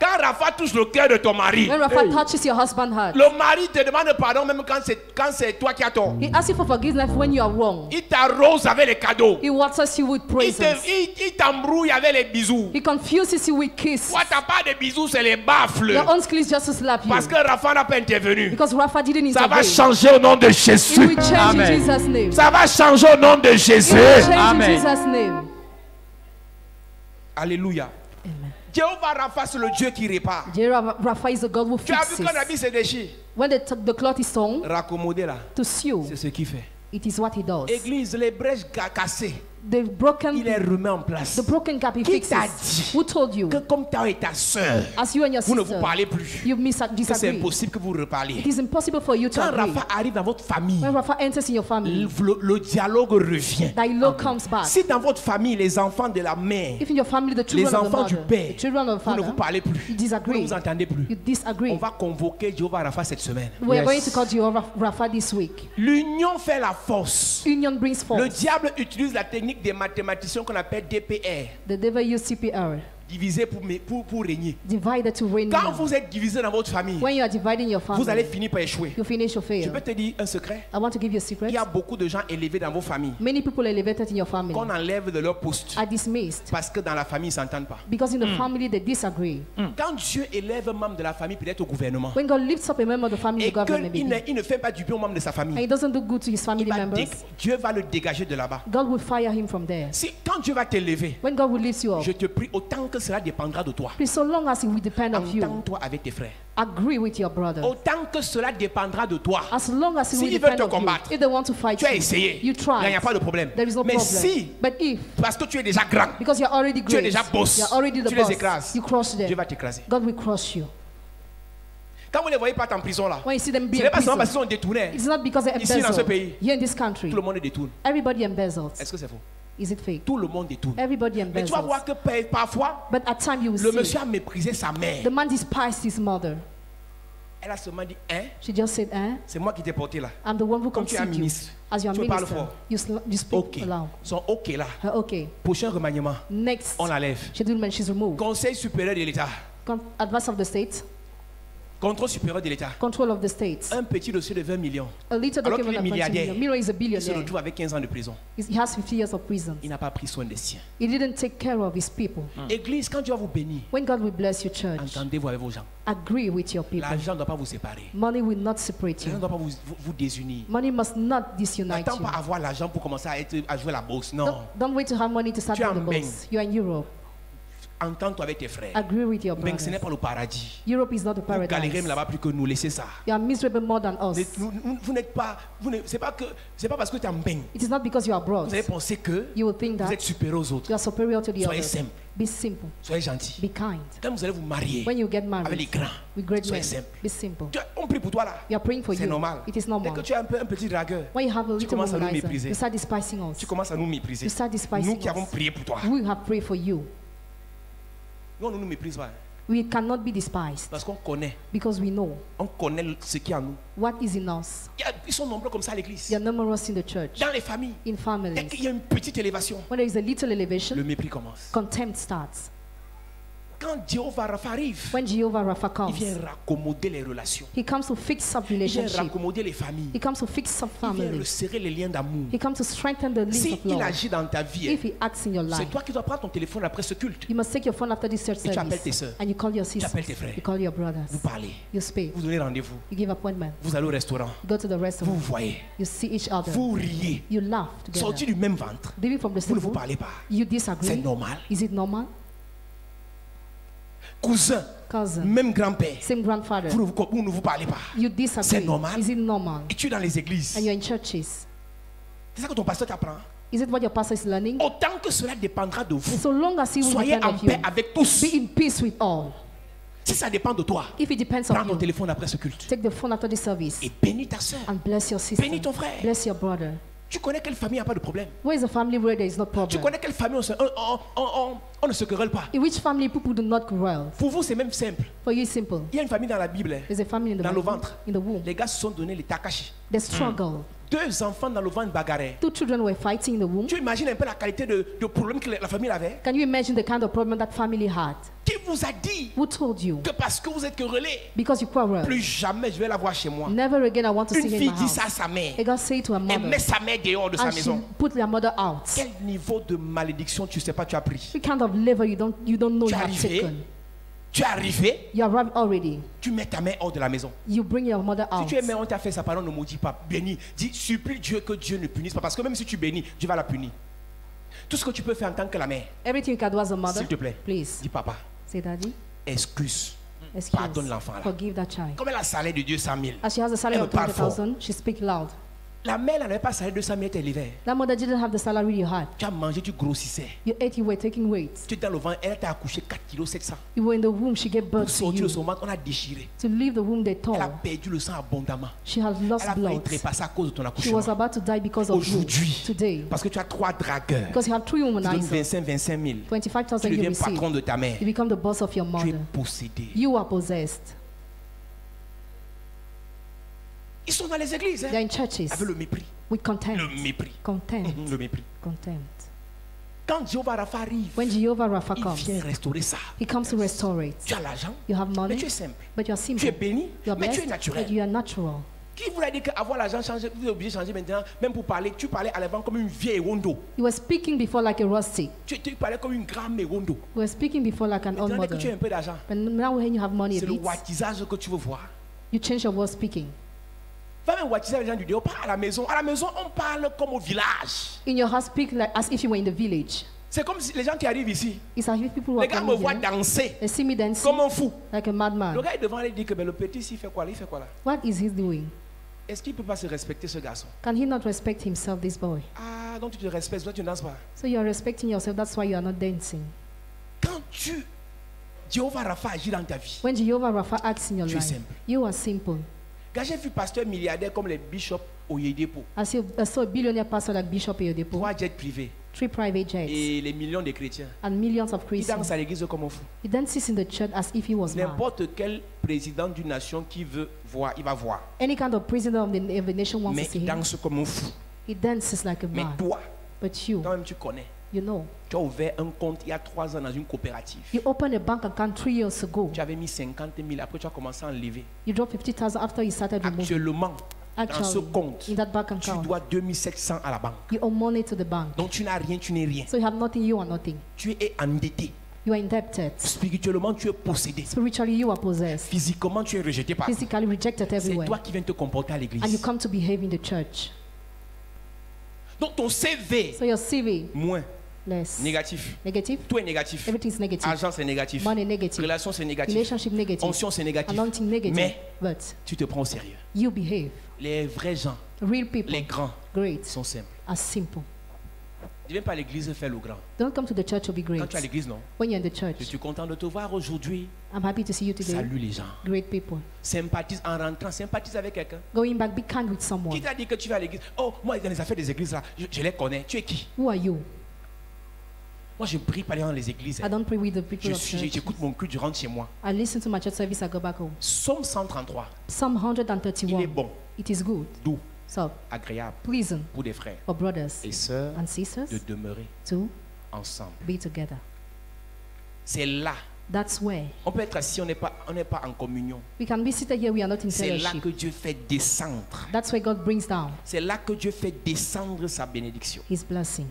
Quand Rapha touche le cœur de ton mari, When Rapha touches your husband's heart, le mari te demande pardon même quand c'est toi qui as tort. he asks you for forgiveness when you are wrong. Il t'arrose avec les cadeaux. He waters you with praises. Il t'embrouille avec les bisous. He confuses you with kisses. Toi, t'as pas de bisous, c'est les baffles. Your own kiss just to slap you. Parce que Rapha n'a pas intervenu. Because Rapha didn't Ça va intervene. changer au nom de It Jésus. will change Amen. in Jesus' name. Ça va changer au nom de Jésus. It will change Amen. in Jesus' name. Alléluia. Amen. Jéhovah Rapha, c'est le Dieu qui répare. Jehovah Rapha is the God who Tu as vu fixes. quand l'habit se déchire. When the cloth is torn, Raccommoder là, to sew, c'est ce qu'il fait. it is what he does. Église, les brèches cassées. The broken, il les remet en place. the broken gap he Qui t'a fixes. dit Who told you? que comme toi et ta soeur, As you and your vous ne vous sister, parlez plus, you que c'est disagree. impossible que vous reparliez. It is impossible for you to Quand agree. Rafa arrive dans votre famille, When Rafa enters in your family, le dialogue revient. dialogue comes back. Si dans votre famille, les enfants de la mère, If in your family the children les of the enfants du mother, père, the children of the vous ne vous father, parlez plus, you vous ne disagree, vous entendez plus, you disagree. on va convoquer Jehovah Rapha cette semaine. We are going to call Jehovah Rapha this week. L'union fait la force. Union brings Le force. diable utilise la technique des mathématiciens qu'on appelle DPR, The devil used CPR, diviser pour régner. divided to reign. Quand now. vous êtes divisé dans votre famille, When you are dividing your vous allez family, finir par échouer. you finish your Je fail. peux te dire un secret. I want to give you a Il secret. y a beaucoup de gens élevés dans vos familles Many people elevated in your family qu'on enlève de leur poste are dismissed parce que dans la famille, ils ne s'entendent pas. because in the family they disagree. Quand Dieu élève un membre de la famille, peut-être au gouvernement, When God lifts up a member of the family, et the government qu'il maybe, il ne fait pas du bien au membre de sa and famille, he doesn't do good to his family members, Dieu va le dégager de là-bas. God will fire him from there. Si, quand Dieu va t'élever, When God will lift you up, je te prie, autant que cela dépendra de toi, please, so long as it will depend on you, entends-toi avec tes frères. agree with your brother. Autant que cela dépendra de toi, As long as it will S'ils veulent depend te on you, combattre, if they want to fight tu as you, essayé. you Là, try. il n'y a pas de problème. There is no Mais problem. si, But if, parce que tu es déjà grand, because you're already tu es great, déjà boss, you're already the tu les boss, écrases, you crush Dieu them, va t'écraser. God will crush you. Quand vous ne les voyez pas en prison là, When you see them ce being n'est pas seulement parce prison, qu'ils sont détournés. it's not because they Ici, dans ce embezzle. pays, Here in this country, Tout le monde détourne. everybody embezzles. Est-ce que c'est faux? Is it fake? Tout le monde détourne. Everybody Mais tu vas voir embezzles. que parfois, But at times you will le see monsieur a méprisé sa mère. the man despised his mother. Elle a seulement dit, hein, She just said, c'est moi qui t'ai porté là. I'm the one who Comme tu es un conceived you. ministre, As your tu parles minister, fort. you speak Ok. aloud. Son ok là. Okay. Prochain remaniement, Next, on l'enlève. she's removed. Conseil supérieur de l'État. Advice of the state, Contrôle supérieur de l'État. control of the states. Un petit dossier de 20 millions. A little Alors qu'il document est of 20 milliardaire, million. Miro is a Il se billionaire. retrouve avec 15 ans de prison. He has 50 years of prison. Il n'a pas pris soin des siens. He didn't take care of his people. Église, quand Dieu va vous bénir, When God will bless your church, entendez-vous avec vos gens. agree with your people. L'argent ne doit pas vous séparer. Money will not separate L'argent ne you. doit pas vous désunir. Money must not disunite N'attends you. pas avoir l'argent pour commencer à jouer la bourse. Non. Don't wait to have money to start Tu es on the en boats. You're in Europe. Entends-toi avec tes frères. Agree with your Mais ce n'est brothers. pas le paradis. Europe is not a Vous galérez paradise. là-bas plus que nous. Laissez ça. You are miserable more than us. Vous n'êtes pas. C'est pas parce que tu es en bain. It is not because you are Vous allez abroad. penser que You will think vous that êtes supérieur aux autres. you are superior to the Soyez others. simple. Be simple. Soyez gentil. Be kind. Quand vous allez vous marier When you get avec les married grands, with great soyez men, simple. be simple. On prie pour toi là. We are praying for C'est you. normal. It is Dès normal. que tu es un petit dragueur, When you have a little commences à nous womanizer, mépriser. you start despising us. tu commences à nous mépriser. You start despising Nous qui avons us. prié pour toi. We have prayed for you. Nous, on ne nous méprise pas. We cannot be despised Parce qu'on connaît. because we know On connaît ce qu'il y a en nous. what is in us. Ils sont nombreux comme ça à l'église. They are numerous in the church, Dans les familles. in Dès families. qu'il y a une petite élévation, When there is a little le elevation, mépris commence. contempt starts. Quand Jehovah Rapha arrive, When Jehovah Rapha il comes, vient raccommoder les relations. he comes to fix up Il vient relationship. raccommoder les familles. He comes to fix up Il vient families. resserrer les liens d'amour. He comes to strengthen the links Si of il love. agit dans ta vie, If he acts in your c'est life, toi qui dois prendre ton téléphone après ce culte. you must take your phone after this church Et tu appelles tes service sœurs. and you call your appelles tes sisters, frères. you call your brothers, Vous parlez. you speak, Vous donnez rendez-vous. you give appointment, Vous allez au restaurant. you go to the Vous restaurant, vous voyez. you see each other, Vous riez. you laugh Sortis together. du même ventre. Living from the Vous same ne vous womb, parlez pas. you C'est disagree. normal. Is it normal? Cousin, Cousin, même grand-père. same grandfather, Vous ne vous parlez pas. you disagree. C'est normal. Is it normal? Et tu es dans les églises. And you're in churches. C'est ça que ton pasteur t'apprend. Is it what your pastor is learning? Autant que cela dépendra de vous. So long as he will Soyez depend en on paix you, avec tous. be in peace with all. Si ça dépend de toi, If it depends prends on ton you, téléphone après ce culte. take the phone after the service Et bénis ta soeur. and bless your sister. Bénis ton frère. Bless your brother. Tu connais quelle famille n'a pas de problème? Where is a family where there is no Tu problem? connais quelle famille on ne se querelle pas? In which family people do not quarrel? Pour vous, c'est même simple. For you, it's simple. Il y a une famille dans la Bible. hein. There's a family in the Dans le Bible, ventre. in the womb. Les gars se sont donné les takashi. They struggle. 2 enfants dans le ventre bagarraient. 2 children were fighting in the womb. Tu imagines un peu la qualité de problème que la famille avait? Can you imagine the kind of problem that family had? Qui vous a dit Who told you? que parce que vous êtes querellés, Because you quarrel. plus jamais je vais la voir chez moi? Never again I want to Une see her in fille my dit ça à house. sa mère. A God say to her Elle mother, met sa mère dehors de sa and she maison. put their mother out. Quel niveau de malédiction tu sais pas tu as pris? What kind of labor you don't know Tu you es have arrivé, taken? tu es arrivé, You arrived already. tu mets ta mère hors de la maison. You bring your mother Si out. tu es mère, on t'a fait sa parole, ne maudis pas. Bénis. Dis, supplie Dieu que Dieu ne punisse pas. Parce que même si tu bénis, Dieu va la punir. Tout ce que tu peux faire en tant que la mère, Everything you can do as a mother, s'il te plaît, please dis papa, say, Daddy, excuse. excuse, Pardonne l'enfant là. forgive that child. Comme elle a salaire de Dieu 100 000. As she has a salary Elle of parle fort. 20,000, she speaks loud. La mère n'avait pas salaire de 200 000 l'hiver. That mother didn't have the salary you had. Tu as mangé, tu grossissais. You ate, you were taking weight. Tu étais dans le ventre, elle t'a accouché 4 kg 700. You were in the womb, she gave Pour birth to sortir de you. son ventre, on a déchiré. To leave the womb, they Elle a tore. perdu le sang abondamment. She had Elle lost a failli blood. trépasser à cause de ton She accouchement. was about to die because of you Aujourd'hui, today. parce que tu as 3 dragueurs, Because you have 3 tu donnes womanizers. 25 000. 25,000 Tu you deviens receive. patron de ta mère. You become the boss of your Tu es mother. possédé. You are possessed. Ils sont dans les églises, They're hein, in churches avec le mépris. with contempt. Le mépris. Contempt. Le mépris. Contempt. Quand Jéhovah Rapha arrive, When Jehovah Rapha il comes, vient restaurer ça. he comes to restore it. Tu as l'argent, You have mais money, tu es simple. but you are Tu es simple. béni, You are mais tu es blessed, naturel. but you are natural. Qui vous a dit qu'avoir l'argent changé, vous êtes obligé de changer maintenant, même pour parler, tu parlais à l'avant comme une vieille rondo. You were speaking before like a rusty. Tu parlais comme une grande rondo. You were speaking before like an old Maintenant que tu as mother. un peu d'argent, But now when you have money a c'est le bit, wattisage que tu veux voir. you change your word speaking. Va même wattiser les gens du dehors, pas à la maison. À la maison, on parle comme au village. In your house, speak like as if you were in the village. C'est comme si les gens qui arrivent ici, It's as if people who les are gars me coming voient here, danser they see me dancing comme un fou. like a madman. Le gars est devant, il dit que mais le petit, il fait quoi là? Il fait quoi là? What is he doing? Est-ce qu'il ne peut pas se respecter ce garçon? Can he not respect himself, this boy? Ah, donc tu te respectes, toi tu ne danses pas. So you are respecting yourself, that's why you are not dancing. Quand Jéhovah Rapha agit dans ta vie, When Jehovah Rapha acts in your Tu es life, simple. you are simple. quand j'ai vu pasteur milliardaire comme les bishops Oyedepo, I saw a billionaire pastor like Bishop Oyedepo, 3 jets privés three private jets, et les millions de chrétiens, and millions of il Christians. danse à l'église comme un fou. He dances in the church as if he was mad. N'importe quel président d'une nation qui veut voir, il va voir. Any kind of president of the nation wants Mais to see il him. danse comme un fou. He dances like a Mais man. toi, But you, toi-même tu connais. you know, Tu as ouvert un compte il y a 3 ans dans une coopérative. you opened a bank account 3 years ago. Tu avais mis 50 000, après tu as commencé à enlever. You dropped 50,000 after you started removing. Actuellement, dans ce Actually, compte, in that bank tu account, dois 2700 à la banque. you owe money to the bank. Donc tu n'as rien, tu n'es rien. So you have nothing, you are nothing. Tu es endetté. You are indebted. Spirituellement, tu es possédé. Spiritually, you are possessed. Physiquement, tu es rejeté par. Physically rejected C'est everywhere. toi qui viens te comporter à And you l'église. come to behave in the church. Donc ton CV, So your CV, moins, less. négatif. Negative. Tout est négatif. Everything is negative. Argent, c'est négatif. Money negative. Relation, c'est négatif. Relationship negative. Onction, c'est négatif. Anointing negative. Mais But tu te prends au sérieux. you behave. Les vrais gens, Real people, les grands, great, sont simples. are simple. Ne viens pas à l'église faire le grand. Don't come to the church to be Quand great. tu es à l'église, non. When you're in the Je church, suis content de te voir aujourd'hui. I'm happy to see you today. Salue les gens. Great people. Sympathise en rentrant, sympathise avec quelqu'un. Going back, be kind with Qui someone. t'a dit que tu vas à l'église? Oh, moi, dans les affaires des églises, là, je les connais. Tu es qui? Who are you? Moi, je prie pas dans les églises. I don't pray with the people of church. J'écoute mon culte, je rentre chez moi. I listen to my church service, I go back home. Psaume 133. Psalm Il est 131. bon, It is good. doux, So, agréable pleasant pour des frères for brothers et sœurs and sisters de demeurer to ensemble. be together. C'est là. That's where On peut être assis, on n'est pas en communion. we can be seated here, we are not in C'est là fellowship. que Dieu fait descendre. That's where God brings down C'est là que Dieu fait descendre sa bénédiction. His blessing.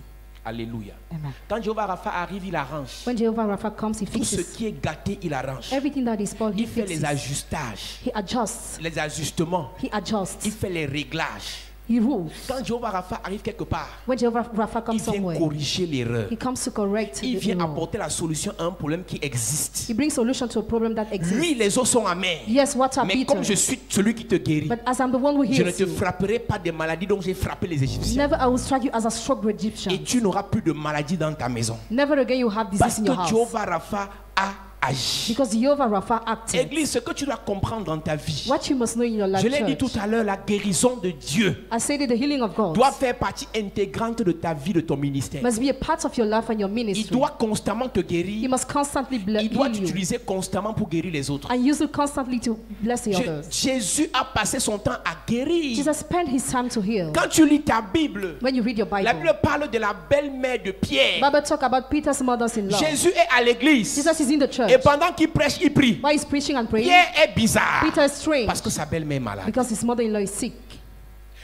Alléluia. Amen. Quand Jéhovah Rapha arrive, il arrange. When Jehovah Rapha comes, he Tout ce fixes qui est gâté, il arrange. everything that is spoiled, he Il fait les fixes. ajustages, He adjusts. les ajustements. He Il adjusts. fait les réglages. He rules. Quand Jéhovah Rapha arrive quelque part, When Jehovah Rapha il comes vient somewhere, corriger l'erreur. he comes to correct Il the vient error. apporter la solution à un problème qui existe. He brings solution to a problem that exists. Lui, les os sont amers. Yes, what are Mais bitter? comme je suis celui qui te guérit, But as I'm the one who je ne heals te you, frapperai pas des maladies dont j'ai frappé les Égyptiens. never I will strike you as I struck the Egyptian. Et tu n'auras plus de maladie dans ta maison. Never again you have Parce disease in que your house. Jéhovah Rapha a agi. Because Jehovah Rapha acted. Église, ce que tu dois comprendre dans ta vie, What you must know in your life, je l'ai dit church, tout à l'heure, la guérison de Dieu I said it, the healing of God doit faire partie intégrante de ta vie, de ton ministère. must be a part of your life and your Il ministry. doit constamment te He guérir. must constantly Il doit heal you t'utiliser constamment pour guérir les autres. and use it constantly to bless the others. Jésus a passé son temps à guérir. Jesus spent his time to heal. Quand tu lis ta Bible, When you read your la Bible, Bible parle de la belle-mère de Pierre. Bible talk about Peter's mother-in-law. Jésus est à l'église. Jesus is in the church. Et pendant qu'il prêche, il prie. While he's preaching and praying, Pierre est bizarre. Peter is strange Parce que sa belle-mère est malade. because his mother-in-law is sick.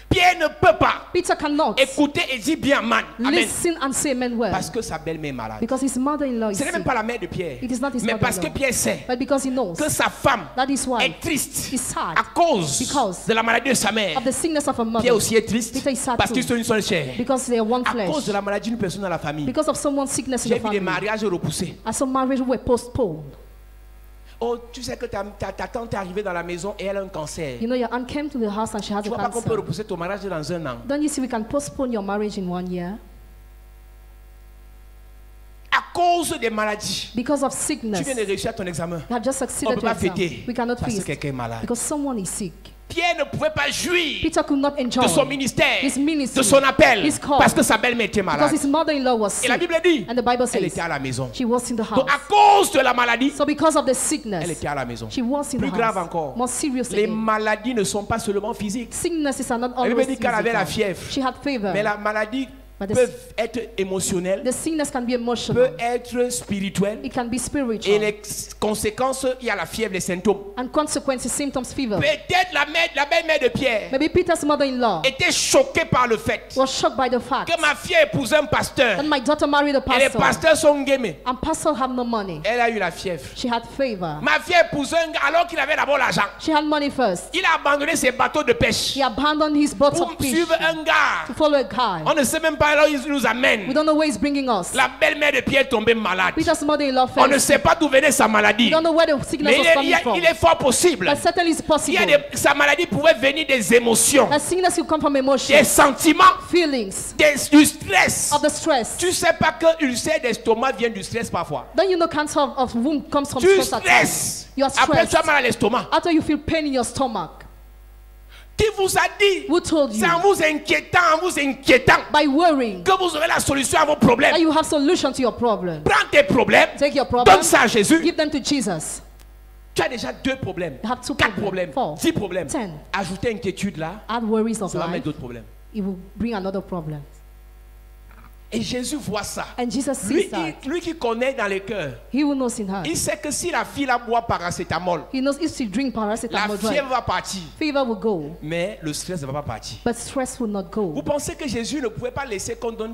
Pierre ne peut pas Peter cannot écouter et dire bien man. Amen. listen and say amen well Parce que sa belle-mère est malade. because his mother-in-law is Ce n'est même sick. pas la mère de Pierre. It is not his Mais parce que mother-in-law. Pierre sait But because he knows que sa femme that his wife est triste is sad à cause because de la maladie de sa mère. of the sickness of her mother, Pierre aussi est triste Peter is sad parce too. qu'ils sont une seule chair. because they are one À flesh, cause de la maladie d'une personne dans la famille. because of someone's sickness in J'ai the vu des family, mariages repoussés. and some marriages were postponed. Oh, tu sais que ta tante est arrivée dans la maison et elle a un cancer. You know, your aunt came to the house and she has Tu a vois pas qu'on peut cancer. repousser ton mariage dans un an. Don't you see we can postpone your marriage in 1 year? À cause des maladies. Because of Tu sickness. viens de réussir ton examen. You have just On ne succeeded peut your pas exam. fêter We cannot parce que feast quelqu'un est malade. because someone is sick. Pierre ne pouvait pas jouir Peter could not enjoy de son ministère, his ministry, de son appel, his call, parce que sa belle-mère était malade. because his mother-in-law was Et la sick. Bible dit, And the Bible elle says était à la maison. she was in the Donc house. à cause de la maladie, So because of the elle sickness, était à la maison. she was in Plus the grave house. encore, More seriously, les maladies ne sont pas seulement physiques, sicknesses are not La Bible always dit qu'elle avait la physical. fièvre. She had fever. mais la maladie But peut être émotionnelle, the sickness can be peut emotional. être spirituelle, It can be et spiritual. les conséquences, il y a la fièvre, les symptômes. And consequences, symptoms, fever. Peut-être la belle-mère de Pierre Maybe Peter's mother-in-law était choquée par le fait was shocked by the fact que ma fille épouse un pasteur that my daughter married a et les pastor. pasteurs sont gamés. And pastor have no money. Elle a eu la fièvre. She had fever. Ma fille épouse un gars alors qu'il avait d'abord l'argent. She had money first. Il a abandonné ses bateaux de pêche He abandoned his boat pour of fish suivre un gars. to follow a guy. On ne sait même pas là où il nous We amène. don't know where he's bringing us. La belle-mère de Pierre est tombée malade. Peter's mother-in-law On ne fell. sait pas d'où venait sa maladie. We don't know where the sickness Mais was coming from. il est fort possible. But certainly it's Il y possible. a sa maladie pouvait venir des émotions, That sickness will come from des emotions, sentiments, feelings, du stress. of the stress. Tu sais pas que l'ulcère d'estomac vient du stress parfois. Don't you know cancer of womb comes from Tu stress at times? stresses. You are Après, tu stressed. as mal à l'estomac. After you feel pain in your stomach. Qui vous a dit? Who told C'est you? en vous inquiétant By worrying que vous aurez la solution à vos problèmes. that you have solution to your problem. Prends tes problèmes, Take your problem, donne ça à Jésus. give them to Jesus. Tu as déjà 2 problèmes, You have 2 4 problèmes, problems, 4, 10 problèmes. 10. Ajoutez inquiétude là, Add worries of ça va mettre life, d'autres problèmes. it will bring another problem. Et Jésus voit ça. And Jesus Lui, sees that. lui qui connaît dans les cœurs, He who knows in her. il sait que si la fille la boit paracétamol, He knows if she drink la paracetamol drug, fièvre va partir. fever will go, Mais le stress ne va pas partir. but stress will not Vous go. pensez que Jésus ne pouvait pas laisser qu'on donne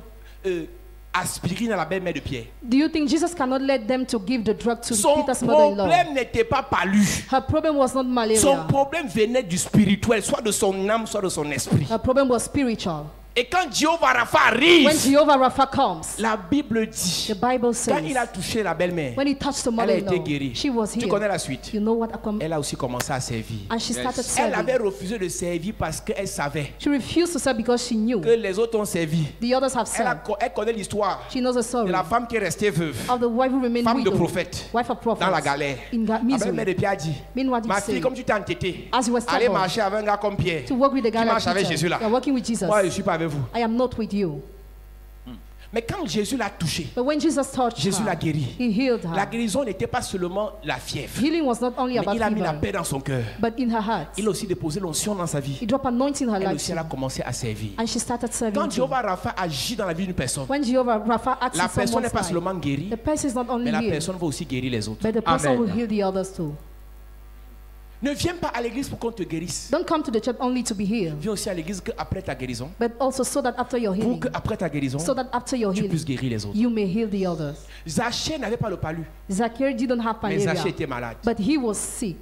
aspirine à la belle-mère de Pierre? Do you think Jesus cannot let them to give the drug to Son Peter's mother-in-law? problème n'était pas palu. Her problem was not Son malaria. problème venait du spirituel, soit de son âme, soit de son esprit. Her problem was spiritual. Et quand Jéhovah Rapha When arrive, Jehovah Rapha comes, la Bible dit, the Bible quand il a says, touché la belle-mère, when he touched the elle a été mother-in-law, guérie. she was Tu connais healed. la suite. You know what? Elle a aussi commencé à servir. And she started Elle avait serving. refusé de servir parce qu'elle savait She refused to serve because she knew que les autres ont servi. the others have served. Elle connaît l'histoire She knows the de story la femme qui est restée veuve, of the wife who remained femme de widow, prophète, wife of prophet, dans la galère. in La belle-mère misery. de Pierre a dit, Meanwhile, ma he fille, said, comme tu t'es entêtée, as you were allez stubborn marcher avec un gars comme Pierre. to work with the guy Qui like marche avec Peter, Jésus là. you are working with Jesus. Moi, je ne suis pas avec vous. I am not with you. Mais quand Jésus l'a touchée, But when Jesus touched Jésus l'a her, guérie. he healed La her. guérison n'était pas seulement la fièvre, Healing was not only mais about il a mis la fever, paix dans son cœur. but in her heart. Il a aussi déposé l'onction dans sa vie. He dropped anointing in her Elle life aussi, elle a commencé à servir. and she started serving Quand too. Jéhovah Rapha agit dans la vie d'une personne, When Jehovah Rapha acts la in personne n'est someone's pas life, seulement guérie, the person is not mais only la healed, personne va aussi guérir les autres. but the person Amen. will heal the others too. Ne viens pas à l'église pour qu'on te guérisse. Don't come to the church only to be healed, Viens aussi à l'église qu'après ta guérison, but also so that after your pour healing, qu'après ta guérison, so that after your tu healing, puisses guérir les autres. you may heal the others. Zachée n'avait pas le palu, Zacchaeus didn't have mais Zachée malaria, était malade. but he was sick.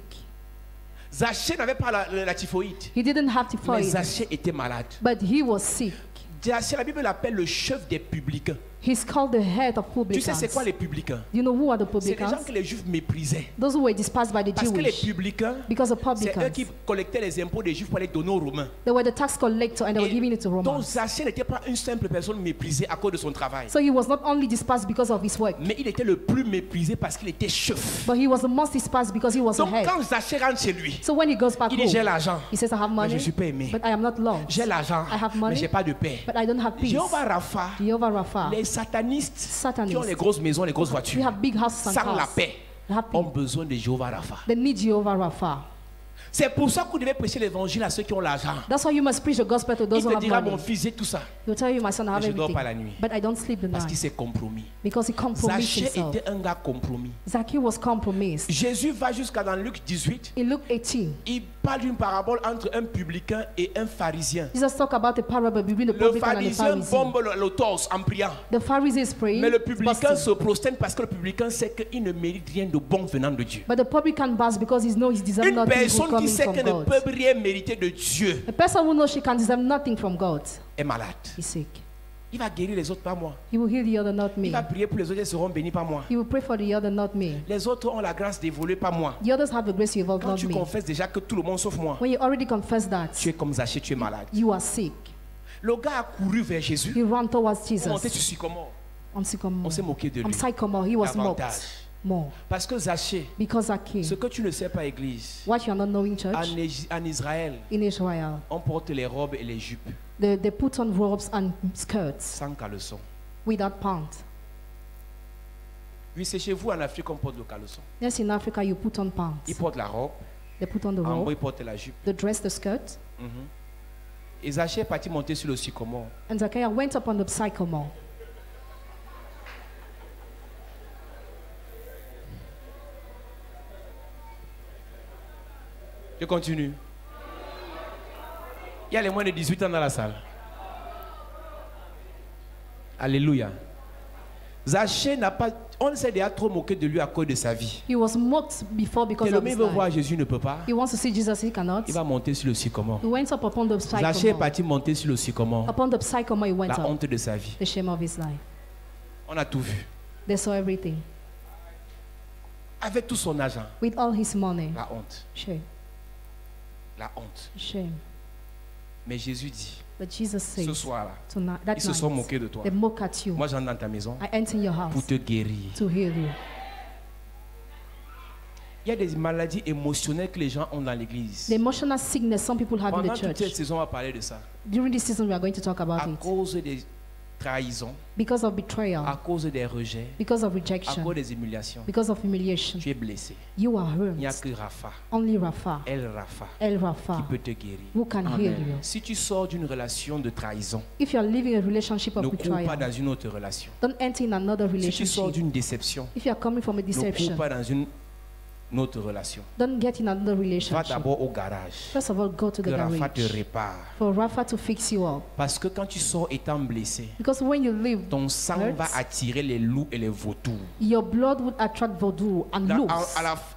Zachée n'avait pas la typhoïde, He didn't have mais typhoid, Zachée était malade. but he was sick. Zachée, la Bible l'appelle le chef des publicains. He's called the head of Tu sais publicans. c'est quoi les publicains? Do you know who are the C'est les gens publicans? que les juifs méprisaient. Those who were despised by the Parce que les Jewish. publicains, Because the c'est eux publicans, qui collectaient les impôts des juifs pour les donner aux Romains. they were the tax collector and they were giving it to Donc Romans. Zachée n'était pas une simple personne méprisée à cause de son travail. So he was not only despised because of his work, Mais il était le plus méprisé parce qu'il était chef. but he was the most despised because he was a Donc head. quand Zachée rentre chez lui, So when he goes back il dit j'ai home, l'argent, he says, I have mais money, je ne suis pas aimé. but I am not loved. J'ai l'argent, I have mais money, j'ai pas de paix. but I don't have peace. Jéhovah Rapha, Jehovah Rapha, les satanistes qui ont les Satanists, grosses maisons, les grosses we voitures, have big houses and sans la cars. paix, They have ont peace. besoin de Jéhovah Rapha. They need Jehovah Rapha. C'est pour ça que vous devez prêcher l'évangile à ceux qui ont l'argent. That's why you must preach the gospel to Il those who te have dira, mon money. fii, j'ai tout ça. He'll tell you, my son, I have Mais je dors everything, pas la nuit. but I don't sleep the Parce qu'il night s'est compromis. because he compromised Zachée himself. était un gars compromis. Zacchaeus was compromised. Jésus va jusqu'à dans Luc 18. In Luke 18, Il parle d'une parabole entre un publicain et un pharisien. Jesus talked about the parable between the Le publican and the pharisien Pharisee. bombe le torse en priant. The Pharisee is praying, Mais le publicain fasting. se prosterne parce que le publicain sait qu'il ne mérite rien de bon venant de Dieu. But the publican bows because he knows he deserves Une nothing good personne qui coming sait from qu'elle ne God. peut rien mériter de Dieu A person who knows she can deserve nothing from God est malade. is sick. Il va guérir les autres, pas moi. He will heal the other, not Il me. va prier pour les autres, ils seront bénis, pas moi. He will pray for the other, not me. Les autres ont la grâce d'évoluer, pas moi. The others have the grace to evolve, Quand not tu me. confesses déjà que tout le monde sauf moi, When you already confess that, tu es comme Zachée, tu es malade. you are sick. Le gars a couru vers Jésus. He ran towards Pour monter Jesus. sur sycomore. On Sycamore. On s'est moqué de On lui. Sycamore, he was mocked Davantage. more. Parce que Zachée, Because Zachary, ce que tu ne sais pas, Église, what you are not knowing, church, en Israël, in Israel, on porte les robes et les jupes they put on robes and skirts sans caleçon. without pants. Oui, c'est chez vous en Afrique qu'on porte le caleçon. Yes, in Africa, you put on pants. Ils portent la robe, They put on the en bas robe, ils portent la jupe. the dress, the skirt. Et Zachée est parti monter sur le sycomore. And Zachariah went up on the sycamore. Je continue. Il y a les moins de 18 ans dans la salle. Alléluia. Zachée n'a pas... On s'est déjà trop moqué de lui à cause de sa vie. He was mocked before because Et le of mec his veut life. voir Jésus, ne peut pas. He wants to see Jesus, he cannot. Il va monter sur le sycomore. He went up upon the Zachée est sycamore. parti monter sur le sycomore. Upon the sycamore, he went La up. honte de sa vie. The shame of his life. On a tout vu. They saw everything. Avec tout son argent. With all his money. La honte. Shame. La honte. Shame. Mais Jésus dit, But Jesus ce says, soir-là, tonight, that ils se sont night, moqués de toi. they mock at you. Moi, j'entre dans ta maison I enter your pour house te guérir. to heal you. Il y a des maladies émotionnelles que les gens ont dans l'église. The emotional sickness some people have in Pendant the toute cette church. saison, on va parler de ça. During this season, we are going to talk À about it. cause des trahisons, Because of à betrayal, cause des rejets, because of à rejection, cause des humiliations, because of humiliation, tu es blessé. you are Il n'y a hurt. que Rapha, Only Rapha, El Rapha, El qui Rapha, peut te guérir. who can heal you. Si tu sors d'une relation de trahison, If you are living a relationship ne of cours pas betrayal, dans une autre relation. don't enter in another Si tu sors relationship. d'une déception, If you are coming from a ne cours deception, pas dans une autre relation. don't get in another Va relationship. d'abord au garage. First of all, go to the Que Rapha te garage répare. for Rapha to fix you up. Parce que quand tu sors étant blessé, Because when you leave, ton sang hurts, va attirer les loups et les vautours. your blood would attract voodoo and loops.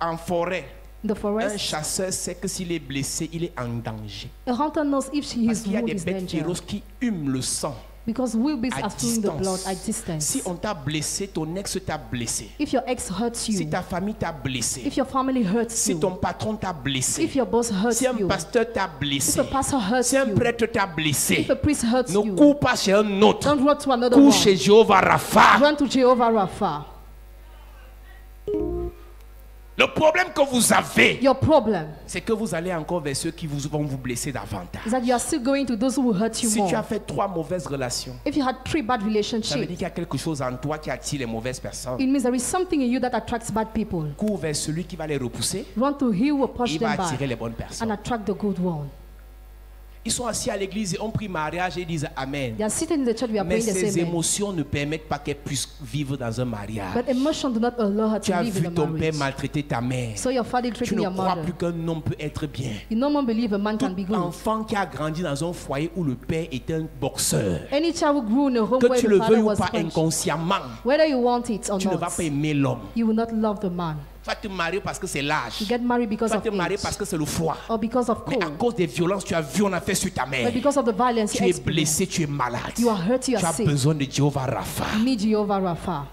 En forêt, In the un forest, chasseur sait que s'il est blessé, il est en danger. a hunter knows if Parce his qu'il y a wound des is bêtes danger. féroces qui hument le sang Because wildebeest à are feeling the blood distance. at distance. Si on t'a blessé, ton ex t'a blessé. If your ex hurts Si you, ta famille t'a blessé. if your family hurts Si you, ton patron t'a blessé. if your boss hurts Si un you, pasteur t'a if blessé. a pastor hurts Si un you, prêtre t'a blessé. if a priest hurts Ne you, cours pas chez un autre. don't run to another Cours one. chez Jéhovah Rapha. Run to Jehovah Rapha. Le problème que vous avez, Your problem c'est que vous allez encore vers ceux qui vont vous blesser davantage. is that you are still going to those who will hurt you Si tu as more. fait 3 mauvaises relations, If you had 3 bad ça veut dire relationships, qu'il y a quelque chose en toi qui attire les mauvaises personnes. it means there is something in you that attracts bad people. Cours vers celui qui va les repousser. Run to he who will push Il va them attirer back les bonnes and personnes. attract the good one. Ils sont assis à l'église et ont pris mariage et ils disent Amen. They are sitting in the church, we are Mais praying the ces same. émotions ne permettent pas qu'elles puissent vivre dans un mariage. But emotion do not allow her Tu to as live vu in a ton père marriage. maltraiter ta mère. So your father Tu treating ne your crois mother. plus qu'un homme peut être bien. You no more believe a man can be Tout good. enfant qui a grandi dans un foyer où le père est un boxeur, Any child who grew in a home que where tu the le father veuilles ou was pas punched, inconsciemment, whether you want it or tu ne not, vas pas aimer l'homme. you will not love the man. Tu vas te marier parce que c'est l'âge. You get married Tu because vas of te marier age parce que c'est le froid. or because of Mais à cold. cause des violences, tu as vu, on a fait sur ta mère. But because of the violence Tu you es experience, blessé, tu es malade. you are hurt, you Tu are as sick. besoin de Jéhovah Rapha. You need Jehovah Rapha.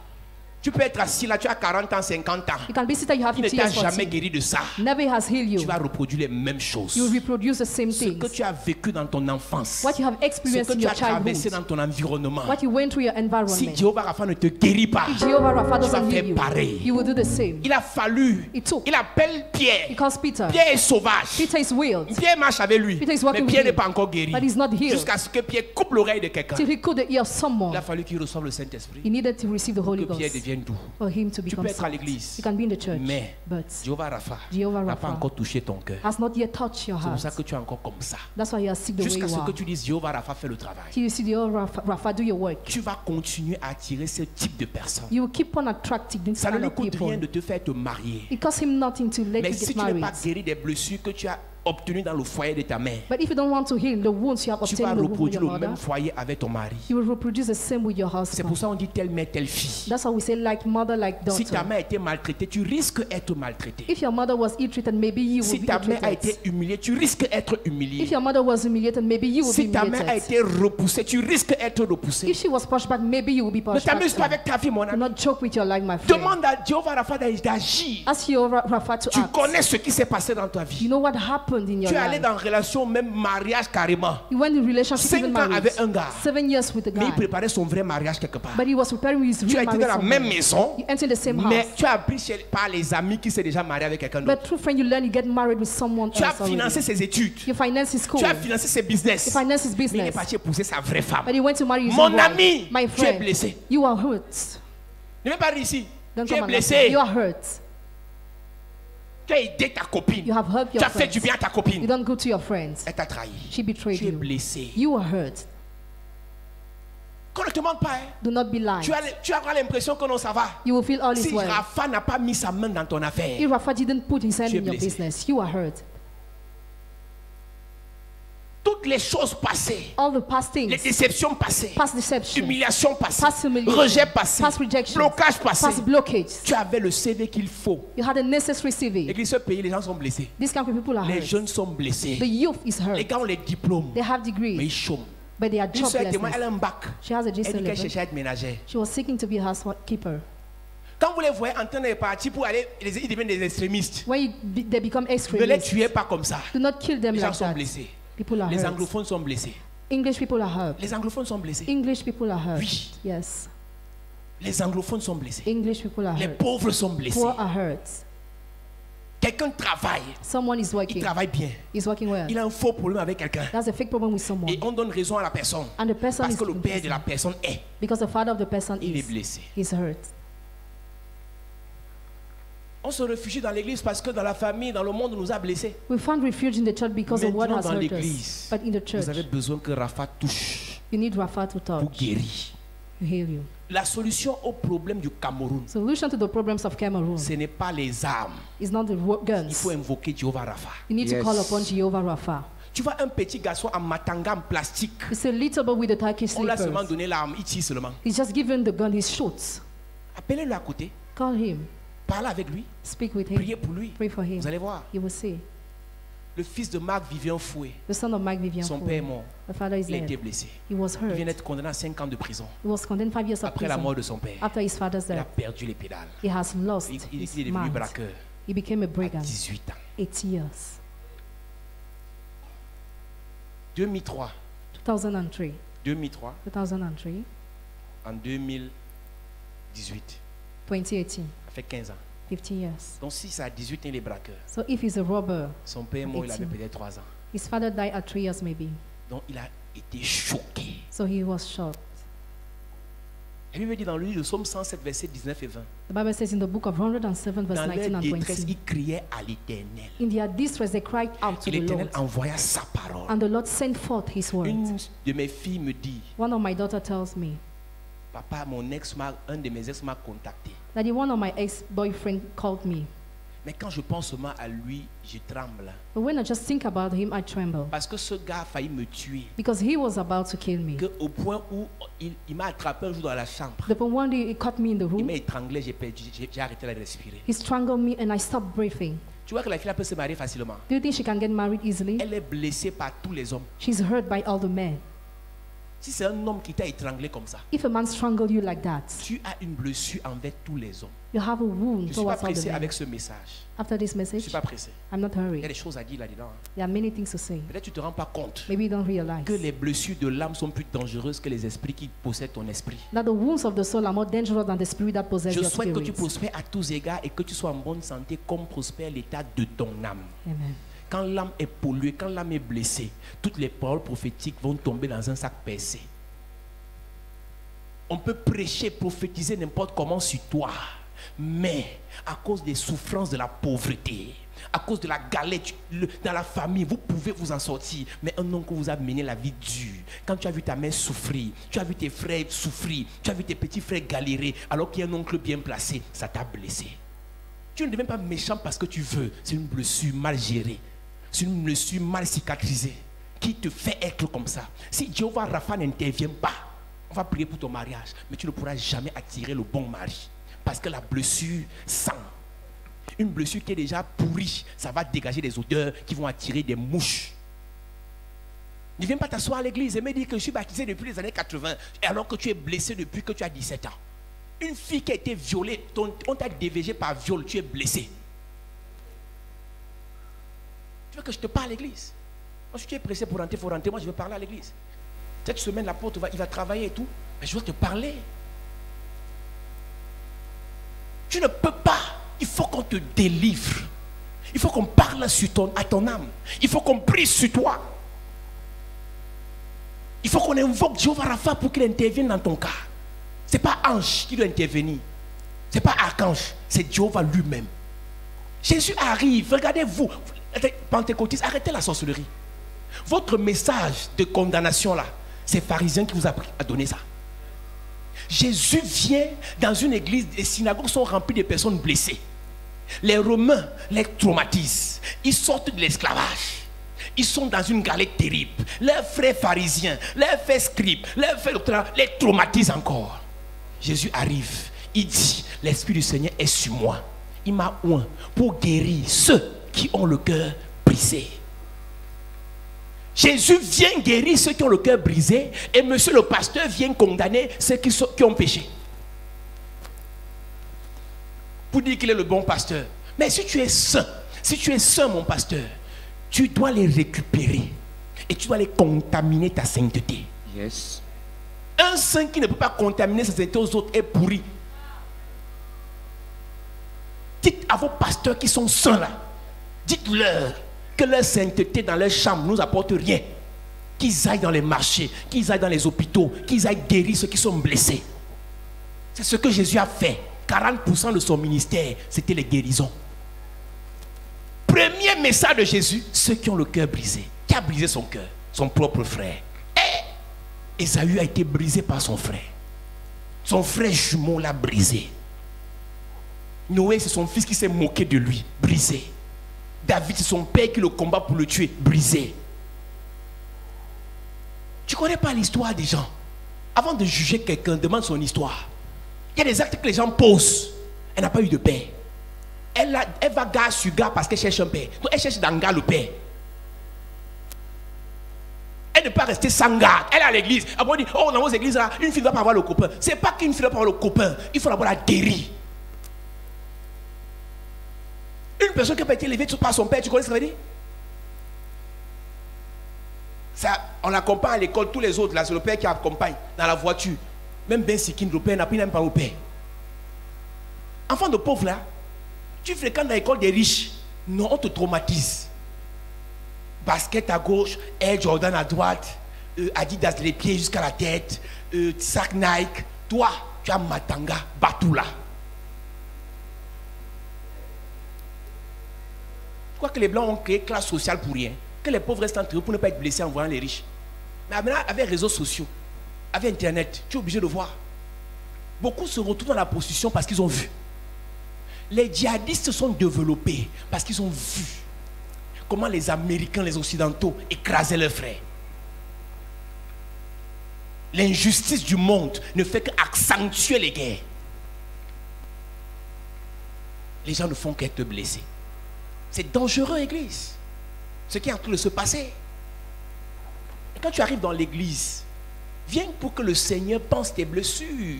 Tu peux être assis là, tu as 40 ans, 50 ans. You can be seated, you have Il ne 50 t'a years, jamais 40. guéri de ça. Never has healed Tu you. vas reproduire les mêmes choses. You reproduce the same Ce things. que tu as vécu dans ton enfance, What you have ce experienced que in tu your as traversé childhood, dans ton environnement. what you went through your Si environment. Jéhovah Rapha ne te guérit pas, If Jehovah Rapha tu vas doesn't faire heal you, pareil. you will do the same. Il a fallu, It took. il appelle Pierre. Because Peter, Pierre est sauvage. Peter is wild. Pierre marche avec lui, Peter is mais walking Pierre with n'est him, pas encore guéri. but he's not healed. Jusqu'à ce que Pierre coupe l'oreille de quelqu'un. Till he could the ear of someone. Il a fallu qu'il reçoive le Saint-Esprit, He needed to receive the Holy que Pierre Ghost devienne doux. for him to Tu become peux être à soft. l'église, You can be in the church, mais but Jéhovah Rapha Jehovah n'a pas Rapha encore touché ton cœur. has not yet touched your C'est pour heart. ça que tu es encore comme ça. That's why you are sick the way Jusqu'à you ce que are. tu dises Jéhovah Rapha fait le travail. Till you see the Jehovah Rapha do your work. Tu vas continuer à attirer ce type de personnes. You will keep on attracting this Ça ne kind lui of coûte rien people. de te faire te marier. It costs him nothing to let Mais you si get tu n'es married. pas guéri des blessures que tu as obtenu dans le foyer de ta mère, But if you don't want to heal the wounds you have tu obtained vas in the womb of reproduire your le même mother, foyer avec ton mari. you will reproduce the same with your C'est pour husband. ça qu'on dit telle mère, telle fille. That's why we say like mother, like Si ta daughter. mère a été maltraitée, tu risques d'être maltraité. If your mother was ill-treated, maybe you will Si be ta mère a ill-treated. été humiliée, tu risques d'être If humilié. your mother was humiliated, maybe you will be Si ta mère a humiliated. été repoussée, tu risques d'être repoussé. If she was pushed back, maybe you will be Ne pushed back. t'amuse pas avec ta vie, mon Do ami. not joke with your life, my friend. Demande à Jéhovah Rapha d'agir. Ask Jehovah Rapha to Tu act. connais ce qui s'est passé dans ta You vie. know what happened in your Tu es allé life. dans une relation, même mariage carrément. You went in relationship, 5 even ans marriage. avec un gars. 7 years with a Mais il guy. préparait son vrai mariage quelque part. But he was preparing his Tu real as été marriage dans la même somewhere. maison, You entered the same mais house. tu as appris par les amis qui s'est déjà marié avec quelqu'un d'autre. But through friend, you learn you get married with someone Tu as else financé already. ses études. You finance his school. Tu as financé ses business. You finance his Mais il est business. parti épouser sa vraie femme. But he went to marry his Mon own wife. ami, My tu es friend, blessé. you are hurt. Ne viens pas ici. Don't Tu es come and laugh. blessé. You are hurt. Tu as aidé ta copine. You have hurt Tu your as fait du friends. bien à ta You copine. don't go to your friends. Elle t'a trahi. She betrayed Tu es you. blessé. You are hurt. Qu'on ne te demande pas. Hein. Do not be lying. Tu as l'impression que non, ça va. You will feel all is Si well. Rafa n'a pas mis sa main dans ton affaire, If Rafa didn't put his hand Tu es in your blessé. business, you are hurt. toutes les choses passées, All the past les things, déceptions passées, past deception, humiliation passée, past humiliation, rejet passé, past rejection, blocage passé, past blockage. tu avais le CV qu'il faut. You had a necessary CV. Et que ce pays, les gens sont blessés. These kind of people are Les hurt. jeunes sont blessés. The youth is Les hurt. gars ont les diplômes, They have mais ils degrees, chôment. but they are Une soeur témoin, jobless. elle a un bac. She has a Elle dit GC qu'elle level. cherchait à être ménagère. She was seeking to be a housekeeper. Quand vous les voyez en train de partir pour aller, ils deviennent des extrémistes. When they become Ne les extremists, tuez pas comme ça. do not kill them Les gens like sont that. blessés. People are Les hurt. anglophones sont blessés. English people are hurt. Les anglophones sont blessés. English people are hurt. Oui. Yes. Les anglophones sont blessés. English people are Les hurt. pauvres sont blessés. Poor are hurt. Quelqu'un travaille. Someone is Il working. travaille bien. Is working well. Il a un faux problème avec quelqu'un. That's a fake problem with Et someone. on donne raison à la personne. And the person Parce is que le père de la blessed personne est. because the father of the person Il est is. blessé. He's hurt. On se réfugie dans l'église parce que dans la famille, dans le monde, on nous a blessés. We found refuge in the church because the word Maintenant, has dans hurt l'église, us. But in the vous avez church, besoin que Rapha touche you need Rapha to pour touch, guérir. to heal you. La solution au problème du Cameroun, Solution to the problems of Cameroon ce n'est pas les armes. is not the Il guns. faut invoquer Jéhovah Rapha. You need to Yes. call upon Jehovah Rapha. Tu vois un petit garçon en matanga en plastique. It's a little boy with the Turkish On l'a seulement slippers. donné l'arme, il tire seulement. He's just given the gun, he shoots. Appelez-le à côté, Call him. parlez avec lui, Speak with him. priez pour lui. Pray for him. Vous allez voir. You will see. Le fils de Marc Vivien Foué, The son of Mike Vivian son Foué. père est mort. The father is Il a été dead. blessé. He was Il vient hurt. d'être condamné à 5 ans de prison. He was condemned 5 years of Après la mort prison. de son père, After his father's il a death, perdu les pédales. he has lost Il his est devenu mind. braqueur He became a à brigand. 18 ans. 8 years. 2003, 2003. 2003, 2003. en 2018, 2018. ça fait 15 ans. 15 years. Donc si ça a 18 ans, il est braqueur. So if he's a robber, Son père est mort, il avait 18. peut-être 3 ans. his father died at 3 years maybe. Donc il a été choqué. So he was shocked. La Bible dit dans le livre de Psaume 107, versets 19 et 20. The Bible says in the book of 107 verse Dans 19 leur and détresse, 20. ils criaient à l'Éternel. In their distress they cried out to Et the l'Éternel Lord. envoya sa parole. And the Lord sent forth his word. Une de mes filles me dit, One of my daughter tells me, papa, un de mes ex m'a contacté. that one of my ex-boyfriend called me. Mais quand je pense seulement à lui, je tremble. But when I just think about him, I tremble. Parce que ce gars a failli me tuer. Because he was about to kill me. Que au point où il m'a attrapé un jour dans la chambre. The point one day he caught me in the Il room. m'a étranglé, j'ai arrêté de respirer. He strangled me and I stopped breathing. Tu vois que la fille elle peut se marier facilement. Do you think she can get married easily? Elle est blessée par tous les hommes. She's hurt by all the men. Si c'est un homme qui t'a étranglé comme ça, If a man strangled you like that, tu as une blessure envers tous les hommes. you have a Je wound ne suis pas towards all the pressé men. avec ce message. After this Je ne suis message, pas pressé. I'm not Il y a hurried. des choses à dire là-dedans. Hein. There are many things to say. Peut-être tu ne te rends pas compte Maybe you don't realize que les blessures de l'âme sont plus dangereuses que les esprits qui possèdent ton esprit. that the wounds of the soul are more dangerous than the spirit that possesses Je your souhaite que tu spirit. prospères à tous égards et que tu sois en bonne santé comme prospère l'état de ton âme. Amen. Quand l'âme est polluée, quand l'âme est blessée, toutes les paroles prophétiques vont tomber dans un sac percé. On peut prêcher, prophétiser n'importe comment sur toi, mais à cause des souffrances de la pauvreté, à cause de la galère dans la famille, vous pouvez vous en sortir. Mais un homme qui vous a mené la vie dure, quand tu as vu ta mère souffrir, tu as vu tes frères souffrir, tu as vu tes petits frères galérer, alors qu'il y a un oncle bien placé, ça t'a blessé. Tu ne deviens pas méchant parce que tu veux, c'est une blessure mal gérée. C'est une blessure mal cicatrisée qui te fait être comme ça. Si Jéhovah Rapha n'intervient pas, on va prier pour ton mariage, mais tu ne pourras jamais attirer le bon mari. Parce que la blessure sent. Une blessure qui est déjà pourrie, ça va dégager des odeurs qui vont attirer des mouches. Ne viens pas t'asseoir à l'église et me dire que je suis baptisé depuis les années 80, alors que tu es blessé depuis que tu as 17 ans. Une fille qui a été violée, on t'a DVG par viol, tu es blessé. Tu veux que je te parle à l'église? Moi, si tu es pressé pour rentrer, il faut rentrer. Moi, je veux parler à l'église. Cette semaine, l'apôtre il va travailler et tout. Mais je veux te parler. Tu ne peux pas. Il faut qu'on te délivre. Il faut qu'on parle à ton âme. Il faut qu'on prie sur toi. Il faut qu'on invoque Jéhovah Rapha pour qu'il intervienne dans ton cas. Ce n'est pas ange qui doit intervenir. Ce n'est pas archange. C'est Jéhovah lui-même. Jésus arrive. Regardez-vous. Pentecôtistes, arrêtez la sorcellerie. Votre message de condamnation là, c'est pharisien qui vous a donné ça. Jésus vient dans une église, les synagogues sont remplies de personnes blessées. Les Romains les traumatisent. Ils sortent de l'esclavage. Ils sont dans une galère terrible. Leurs frères pharisiens, leurs frères scribes, leurs frères docteurs les traumatisent encore. Jésus arrive. Il dit, l'Esprit du Seigneur est sur moi. Il m'a oint pour guérir ceux qui ont le cœur brisé. Jésus vient guérir ceux qui ont le cœur brisé et monsieur le pasteur vient condamner ceux qui ont péché. Pour dire qu'il est le bon pasteur. Mais si tu es saint mon pasteur, tu dois les récupérer et tu dois les contaminer ta sainteté. Yes. Un saint qui ne peut pas contaminer sa sainteté aux autres est pourri. Dites à vos pasteurs qui sont saints là, dites-leur que leur sainteté dans leur chambre ne nous apporte rien. Qu'ils aillent dans les marchés, qu'ils aillent dans les hôpitaux, qu'ils aillent guérir ceux qui sont blessés. C'est ce que Jésus a fait. 40% de son ministère, c'était les guérisons. Premier message de Jésus, ceux qui ont le cœur brisé. Qui a brisé son cœur? Son propre frère. Et Ésaü a été brisé par son frère. Son frère jumeau l'a brisé. Noé, c'est son fils qui s'est moqué de lui, brisé. David, c'est son père qui le combat pour le tuer, brisé. Tu ne connais pas l'histoire des gens. Avant de juger quelqu'un, demande son histoire. Il y a des actes que les gens posent. Elle n'a pas eu de père. Elle va gare sur gare parce qu'elle cherche un père. Donc elle cherche dans gare le père. Elle ne peut pas rester sans garde. Elle est à l'église. Après on dit, oh dans vos églises là, une fille ne doit pas avoir le copain. Ce n'est pas qu'une fille ne doit pas avoir le copain. Il faut d'abord la guérir. Une personne qui n'a pas été élevée par son père, tu connais ce que ça veut dire? Ça, on l'accompagne à l'école, tous les autres, là, c'est le père qui accompagne dans la voiture. Même Ben Sikin, le père n'a même pas au père. Enfant de pauvre là, tu fréquentes dans l'école des riches. Non, on te traumatise. Basket à gauche, Air Jordan à droite, Adidas les pieds jusqu'à la tête, sac Nike. Toi, tu as Matanga, Batoula. Je crois que les blancs ont créé classe sociale pour rien. Que les pauvres restent entre eux pour ne pas être blessés en voyant les riches. Mais maintenant, avec les réseaux sociaux, avec Internet, tu es obligé de voir. Beaucoup se retrouvent dans la prostitution parce qu'ils ont vu. Les djihadistes se sont développés parce qu'ils ont vu comment les Américains, les Occidentaux écrasaient leurs frères. L'injustice du monde ne fait qu'accentuer les guerres. Les gens ne font qu'être blessés. C'est dangereux, église. Ce qui est en train de se passer. Et quand tu arrives dans l'église, viens pour que le Seigneur pense tes blessures.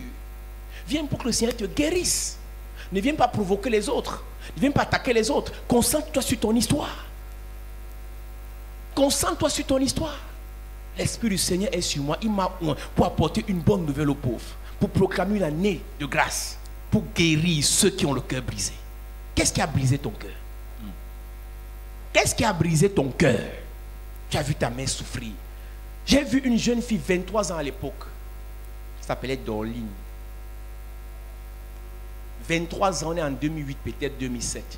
Viens pour que le Seigneur te guérisse. Ne viens pas provoquer les autres. Ne viens pas attaquer les autres. Concentre-toi sur ton histoire. Concentre-toi sur ton histoire. L'Esprit du Seigneur est sur moi. Il m'a oint pour apporter une bonne nouvelle aux pauvres. Pour proclamer une année de grâce. Pour guérir ceux qui ont le cœur brisé. Qu'est-ce qui a brisé ton cœur? Qu'est-ce qui a brisé ton cœur? Tu as vu ta mère souffrir. J'ai vu une jeune fille, 23 ans à l'époque. Elle s'appelait Dorline. 23 ans, on est en 2008, peut-être 2007.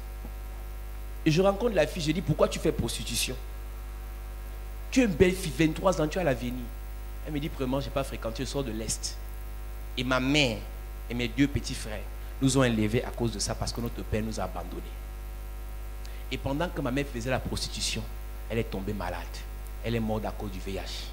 Et je rencontre la fille, je dis, pourquoi tu fais prostitution? Tu es une belle fille, 23 ans, tu as l'avenir. Elle me dit, vraiment, je n'ai pas fréquenté, je sors de l'Est. Et ma mère et mes deux petits frères nous ont élevés à cause de ça, parce que notre père nous a abandonnés. Et pendant que ma mère faisait la prostitution, elle est tombée malade. Elle est morte à cause du VIH.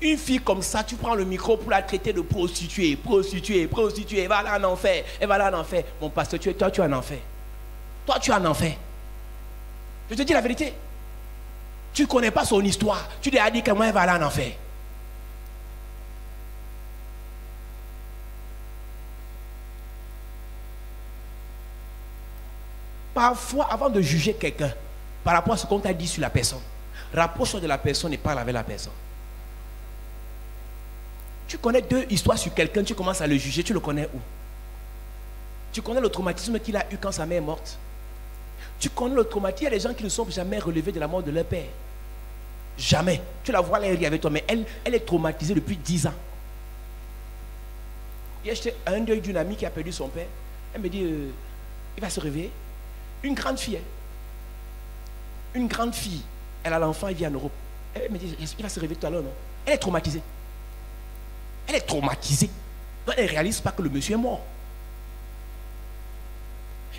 Une fille comme ça, tu prends le micro pour la traiter de prostituée, prostituée, prostituée, elle va là en enfer, elle va là en enfer. Mon pasteur, toi tu es en enfer. Toi tu es en enfer. Je te dis la vérité. Tu ne connais pas son histoire. Tu lui as dit comment elle va là en enfer. Parfois, avant de juger quelqu'un, par rapport à ce qu'on t'a dit sur la personne, rapproche-toi de la personne et parle avec la personne. Tu connais 2 histoires sur quelqu'un, tu commences à le juger, tu le connais où? Tu connais le traumatisme qu'il a eu quand sa mère est morte. Tu connais le traumatisme, il y a des gens qui ne sont jamais relevés de la mort de leur père. Jamais. Tu la vois, elle est avec toi, mais elle est traumatisée depuis 10 ans. Hier, j'étais à un deuil d'une amie qui a perdu son père. Elle me dit, il va se réveiller. Une grande fille. Une grande fille. Elle a l'enfant, il vit en Europe. Elle me dit, il va se réveiller tout à l'heure, non? Elle est traumatisée. Elle est traumatisée. Donc, elle ne réalise pas que le monsieur est mort.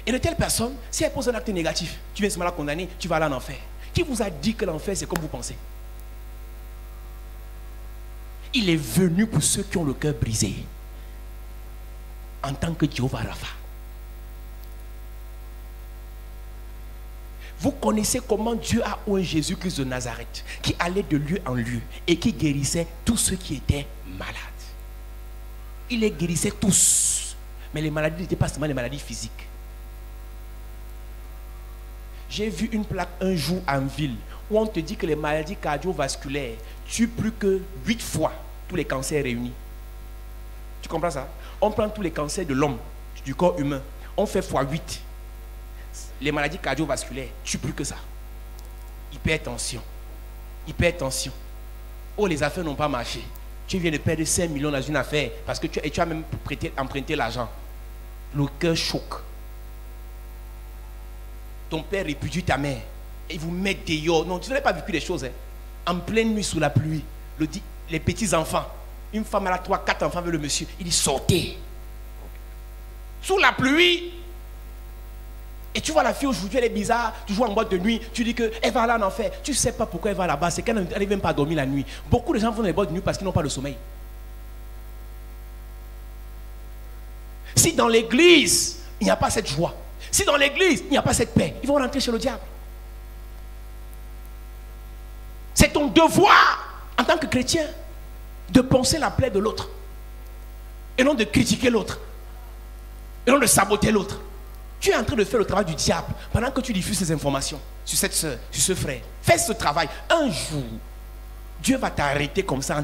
Et de telles personnes, si elle pose un acte négatif, tu viens seulement la condamner, tu vas aller en enfer. Qui vous a dit que l'enfer, c'est comme vous pensez? Il est venu pour ceux qui ont le cœur brisé. En tant que Jéhovah Rapha. Vous connaissez comment Dieu a oint Jésus-Christ de Nazareth, qui allait de lieu en lieu et qui guérissait tous ceux qui étaient malades. Il les guérissait tous. Mais les maladies n'étaient pas seulement les maladies physiques. J'ai vu une plaque un jour en ville où on te dit que les maladies cardiovasculaires tuent plus que 8 fois tous les cancers réunis. Tu comprends ça? On prend tous les cancers de l'homme, du corps humain, on fait x 8. Les maladies cardiovasculaires tuent plus que ça. Hypertension. Hypertension. Oh, les affaires n'ont pas marché. Tu viens de perdre 5 millions dans une affaire parce que tu as même emprunté l'argent. Le cœur choque. Ton père répudie ta mère. Et ils vous mettent dehors. Non, tu n'avais pas vécu des choses. Hein. En pleine nuit sous la pluie. Les petits enfants. Une femme, elle a 3, 4 enfants avec le monsieur. Il dit sortez. Sous la pluie. Et tu vois la fille aujourd'hui, elle est bizarre. Tu joues en boîte de nuit. Tu dis qu'elle va là en enfer. Tu ne sais pas pourquoi elle va là-bas. C'est qu'elle n'arrive même pas à dormir la nuit. Beaucoup de gens vont dans les boîtes de nuit parce qu'ils n'ont pas le sommeil. Si dans l'église, il n'y a pas cette joie. Si dans l'église, il n'y a pas cette paix, ils vont rentrer chez le diable. C'est ton devoir, en tant que chrétien, de penser la plaie de l'autre. Et non de critiquer l'autre. Et non de saboter l'autre. Tu es en train de faire le travail du diable pendant que tu diffuses ces informations sur cette soeur, sur ce frère. Fais ce travail. Un jour, Dieu va t'arrêter comme ça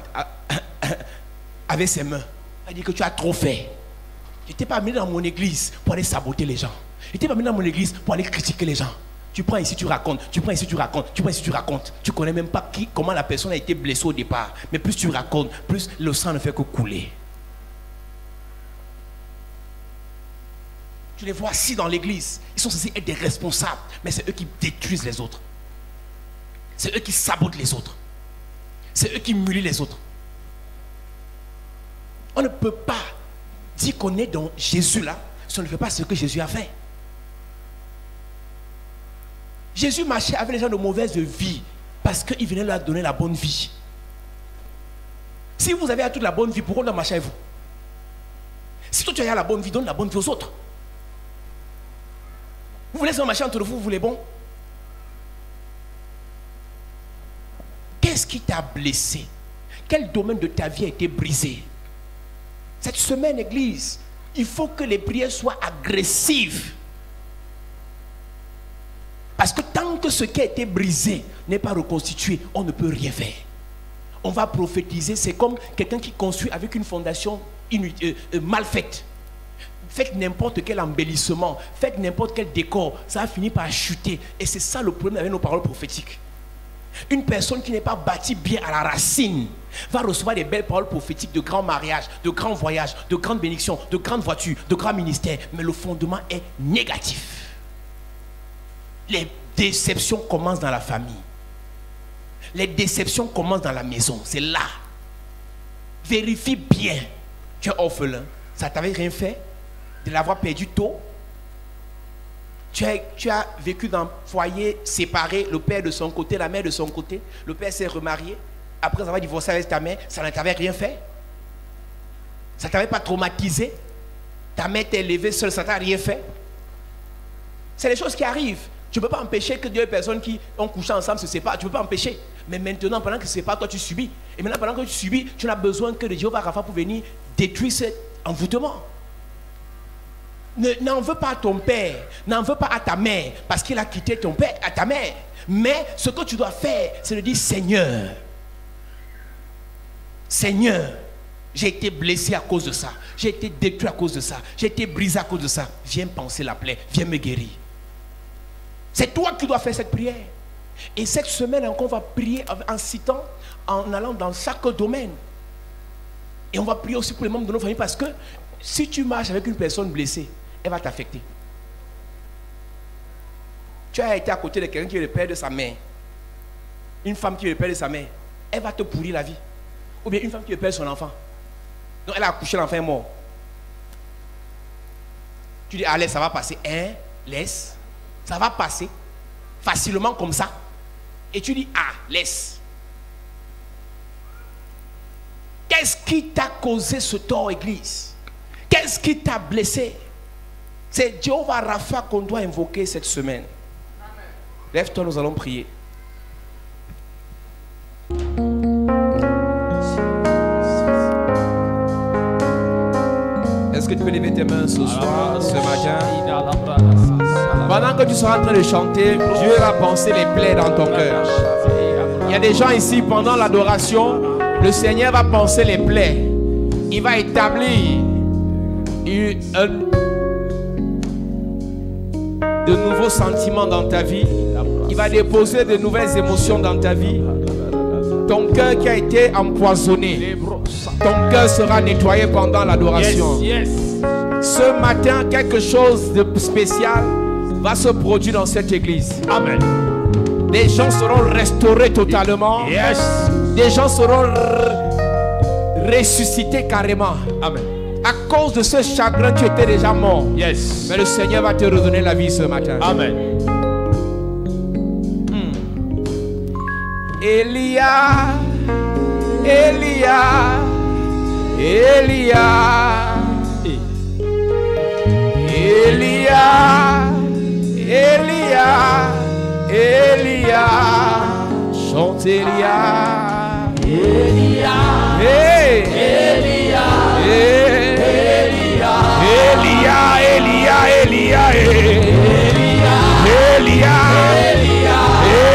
avec ses mains. Il va dire que tu as trop fait. Je n'étais pas amené dans mon église pour aller saboter les gens. Je n'étais pas amené dans mon église pour aller critiquer les gens. Tu prends ici, tu racontes. Tu prends ici, tu racontes. Tu prends ici, tu racontes. Tu ne connais même pas comment la personne a été blessée au départ. Mais plus tu racontes, plus le sang ne fait que couler. Tu les vois assis dans l'église. Ils sont censés être des responsables. Mais c'est eux qui détruisent les autres. C'est eux qui sabotent les autres. C'est eux qui mulient les autres. On ne peut pas dire qu'on est dans Jésus là si on ne fait pas ce que Jésus a fait. Jésus marchait avec les gens de mauvaise vie parce qu'il venait leur donner la bonne vie. Si vous avez toute la bonne vie, pourquoi on doit marcher avec vous? Si toi tu as la bonne vie, donne la bonne vie aux autres. Vous voulez se marcher entre vous, vous voulez bon? Qu'est-ce qui t'a blessé? Quel domaine de ta vie a été brisé? Cette semaine, Église, il faut que les prières soient agressives. Parce que tant que ce qui a été brisé n'est pas reconstitué, on ne peut rien faire. On va prophétiser, c'est comme quelqu'un qui construit avec une fondation mal faite. Faites n'importe quel embellissement, faites n'importe quel décor, ça va finir par chuter. Et c'est ça le problème avec nos paroles prophétiques. Une personne qui n'est pas bâtie bien à la racine va recevoir des belles paroles prophétiques de grands mariages, de grands voyages, de grandes bénédictions, de grandes voitures, de grands ministères. Mais le fondement est négatif. Les déceptions commencent dans la famille. Les déceptions commencent dans la maison. C'est là. Vérifie bien. Tu es orphelin. Ça t'avait rien fait de l'avoir perdu tôt. Tu as vécu dans un foyer séparé, le père de son côté, la mère de son côté. Le père s'est remarié. Après avoir divorcé avec ta mère, ça ne t'avait rien fait. Ça ne t'avait pas traumatisé. Ta mère t'a élevé seule, ça ne t'a rien fait. C'est les choses qui arrivent. Tu ne peux pas empêcher que deux personnes qui ont couché ensemble se séparent. Tu ne peux pas empêcher. Mais maintenant, pendant que ce n'est pas toi, tu subis. Et maintenant, pendant que tu subis, tu n'as besoin que de Jéhovah Rapha pour venir détruire cet envoûtement. N'en veux pas à ton père, n'en veux pas à ta mère, parce qu'il a quitté ton père, à ta mère. Mais ce que tu dois faire, c'est de dire Seigneur, Seigneur, j'ai été blessé à cause de ça, j'ai été détruit à cause de ça, j'ai été brisé à cause de ça. Viens panser la plaie, viens me guérir. C'est toi qui dois faire cette prière. Et cette semaine encore, on va prier en citant, en allant dans chaque domaine. Et on va prier aussi pour les membres de nos familles, parce que si tu marches avec une personne blessée, elle va t'affecter. Tu as été à côté de quelqu'un qui est le père de sa mère. Une femme qui est le père de sa mère, elle va te pourrir la vie. Ou bien une femme qui est le père de son enfant. Donc elle a accouché, l'enfant est mort. Tu dis, allez, ça va passer. Hein? Laisse. Ça va passer. Facilement comme ça. Et tu dis, ah, laisse. Qu'est-ce qui t'a causé ce tort, église? Qu'est-ce qui t'a blessé? C'est Jéhovah Rapha qu'on doit invoquer cette semaine. Lève-toi, nous allons prier. Est-ce que tu peux lever tes mains ce soir, ce matin? Pendant que tu seras en train de chanter, Dieu va penser les plaies dans ton cœur. Il y a des gens ici, pendant l'adoration, le Seigneur va penser les plaies. Il va établir de nouveaux sentiments dans ta vie. Il va déposer de nouvelles émotions dans ta vie. Ton cœur qui a été empoisonné, ton cœur sera nettoyé pendant l'adoration. Ce matin, quelque chose de spécial va se produire dans cette église. Amen. Les gens seront restaurés totalement. Les gens seront ressuscités carrément. Amen. À cause de ce chagrin, tu étais déjà mort. Mais le Seigneur va te redonner la vie ce matin. Amen. Elia, Elia, Elia, Elia, Elia, Elia, chante Elia, Elia, hey. Elia, Elia, Elia, Elia, Elia, Elia,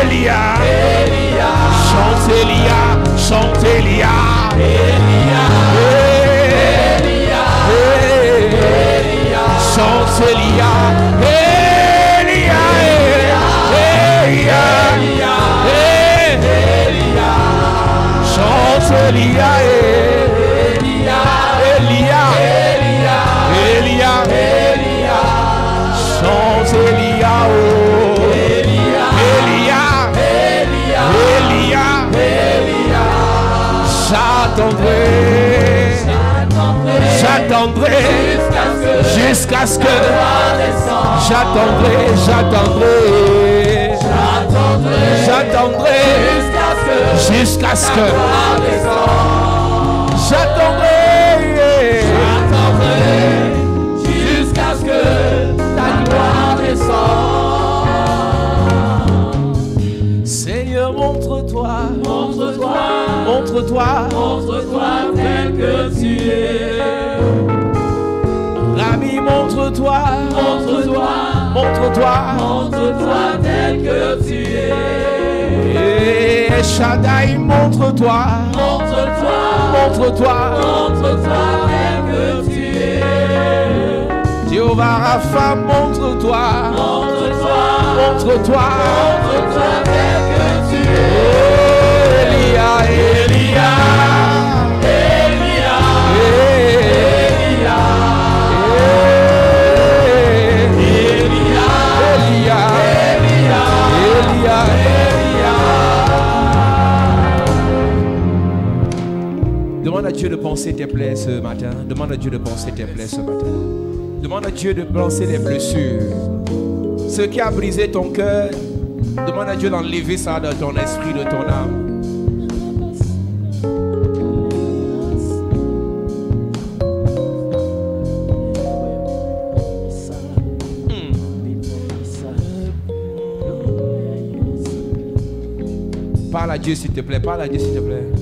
Elia, Elia, chante Elia, chante Elia, Elia, Elia, Elia, chante Elia, Elia, Elia, Elia, chante Elia, Elia, Elia, Elia, Elia, chante Elia, oh, Elia, Elia, Elia, Elia, j'attendrai, j'attendrai jusqu'à ce que j'attendrai, j'attendrai jusqu'à ce que j'attendrai jusqu'à ce que ta gloire descende. Seigneur, montre-toi, montre-toi, montre-toi, montre-toi tel que tu es. Rami, montre-toi, montre-toi, montre-toi, montre-toi tel que tu es. Et Shaddai, montre-toi, montre-toi, montre-toi, montre-toi tel que tu es. Jéhovah Rapha, montre-toi, montre-toi, montre-toi, montre-toi tel que tu es. Elia, Elia, Elia, Elia, Elia, Elia, Elia, Elia. Demande à Dieu de penser tes plaies ce matin. Demande à Dieu de penser tes plaies ce matin. Demande à Dieu de penser les blessures. Ce qui a brisé ton cœur, demande à Dieu d'enlever ça de ton esprit, de ton âme. Parle à Dieu s'il te plaît, parle à Dieu s'il te plaît.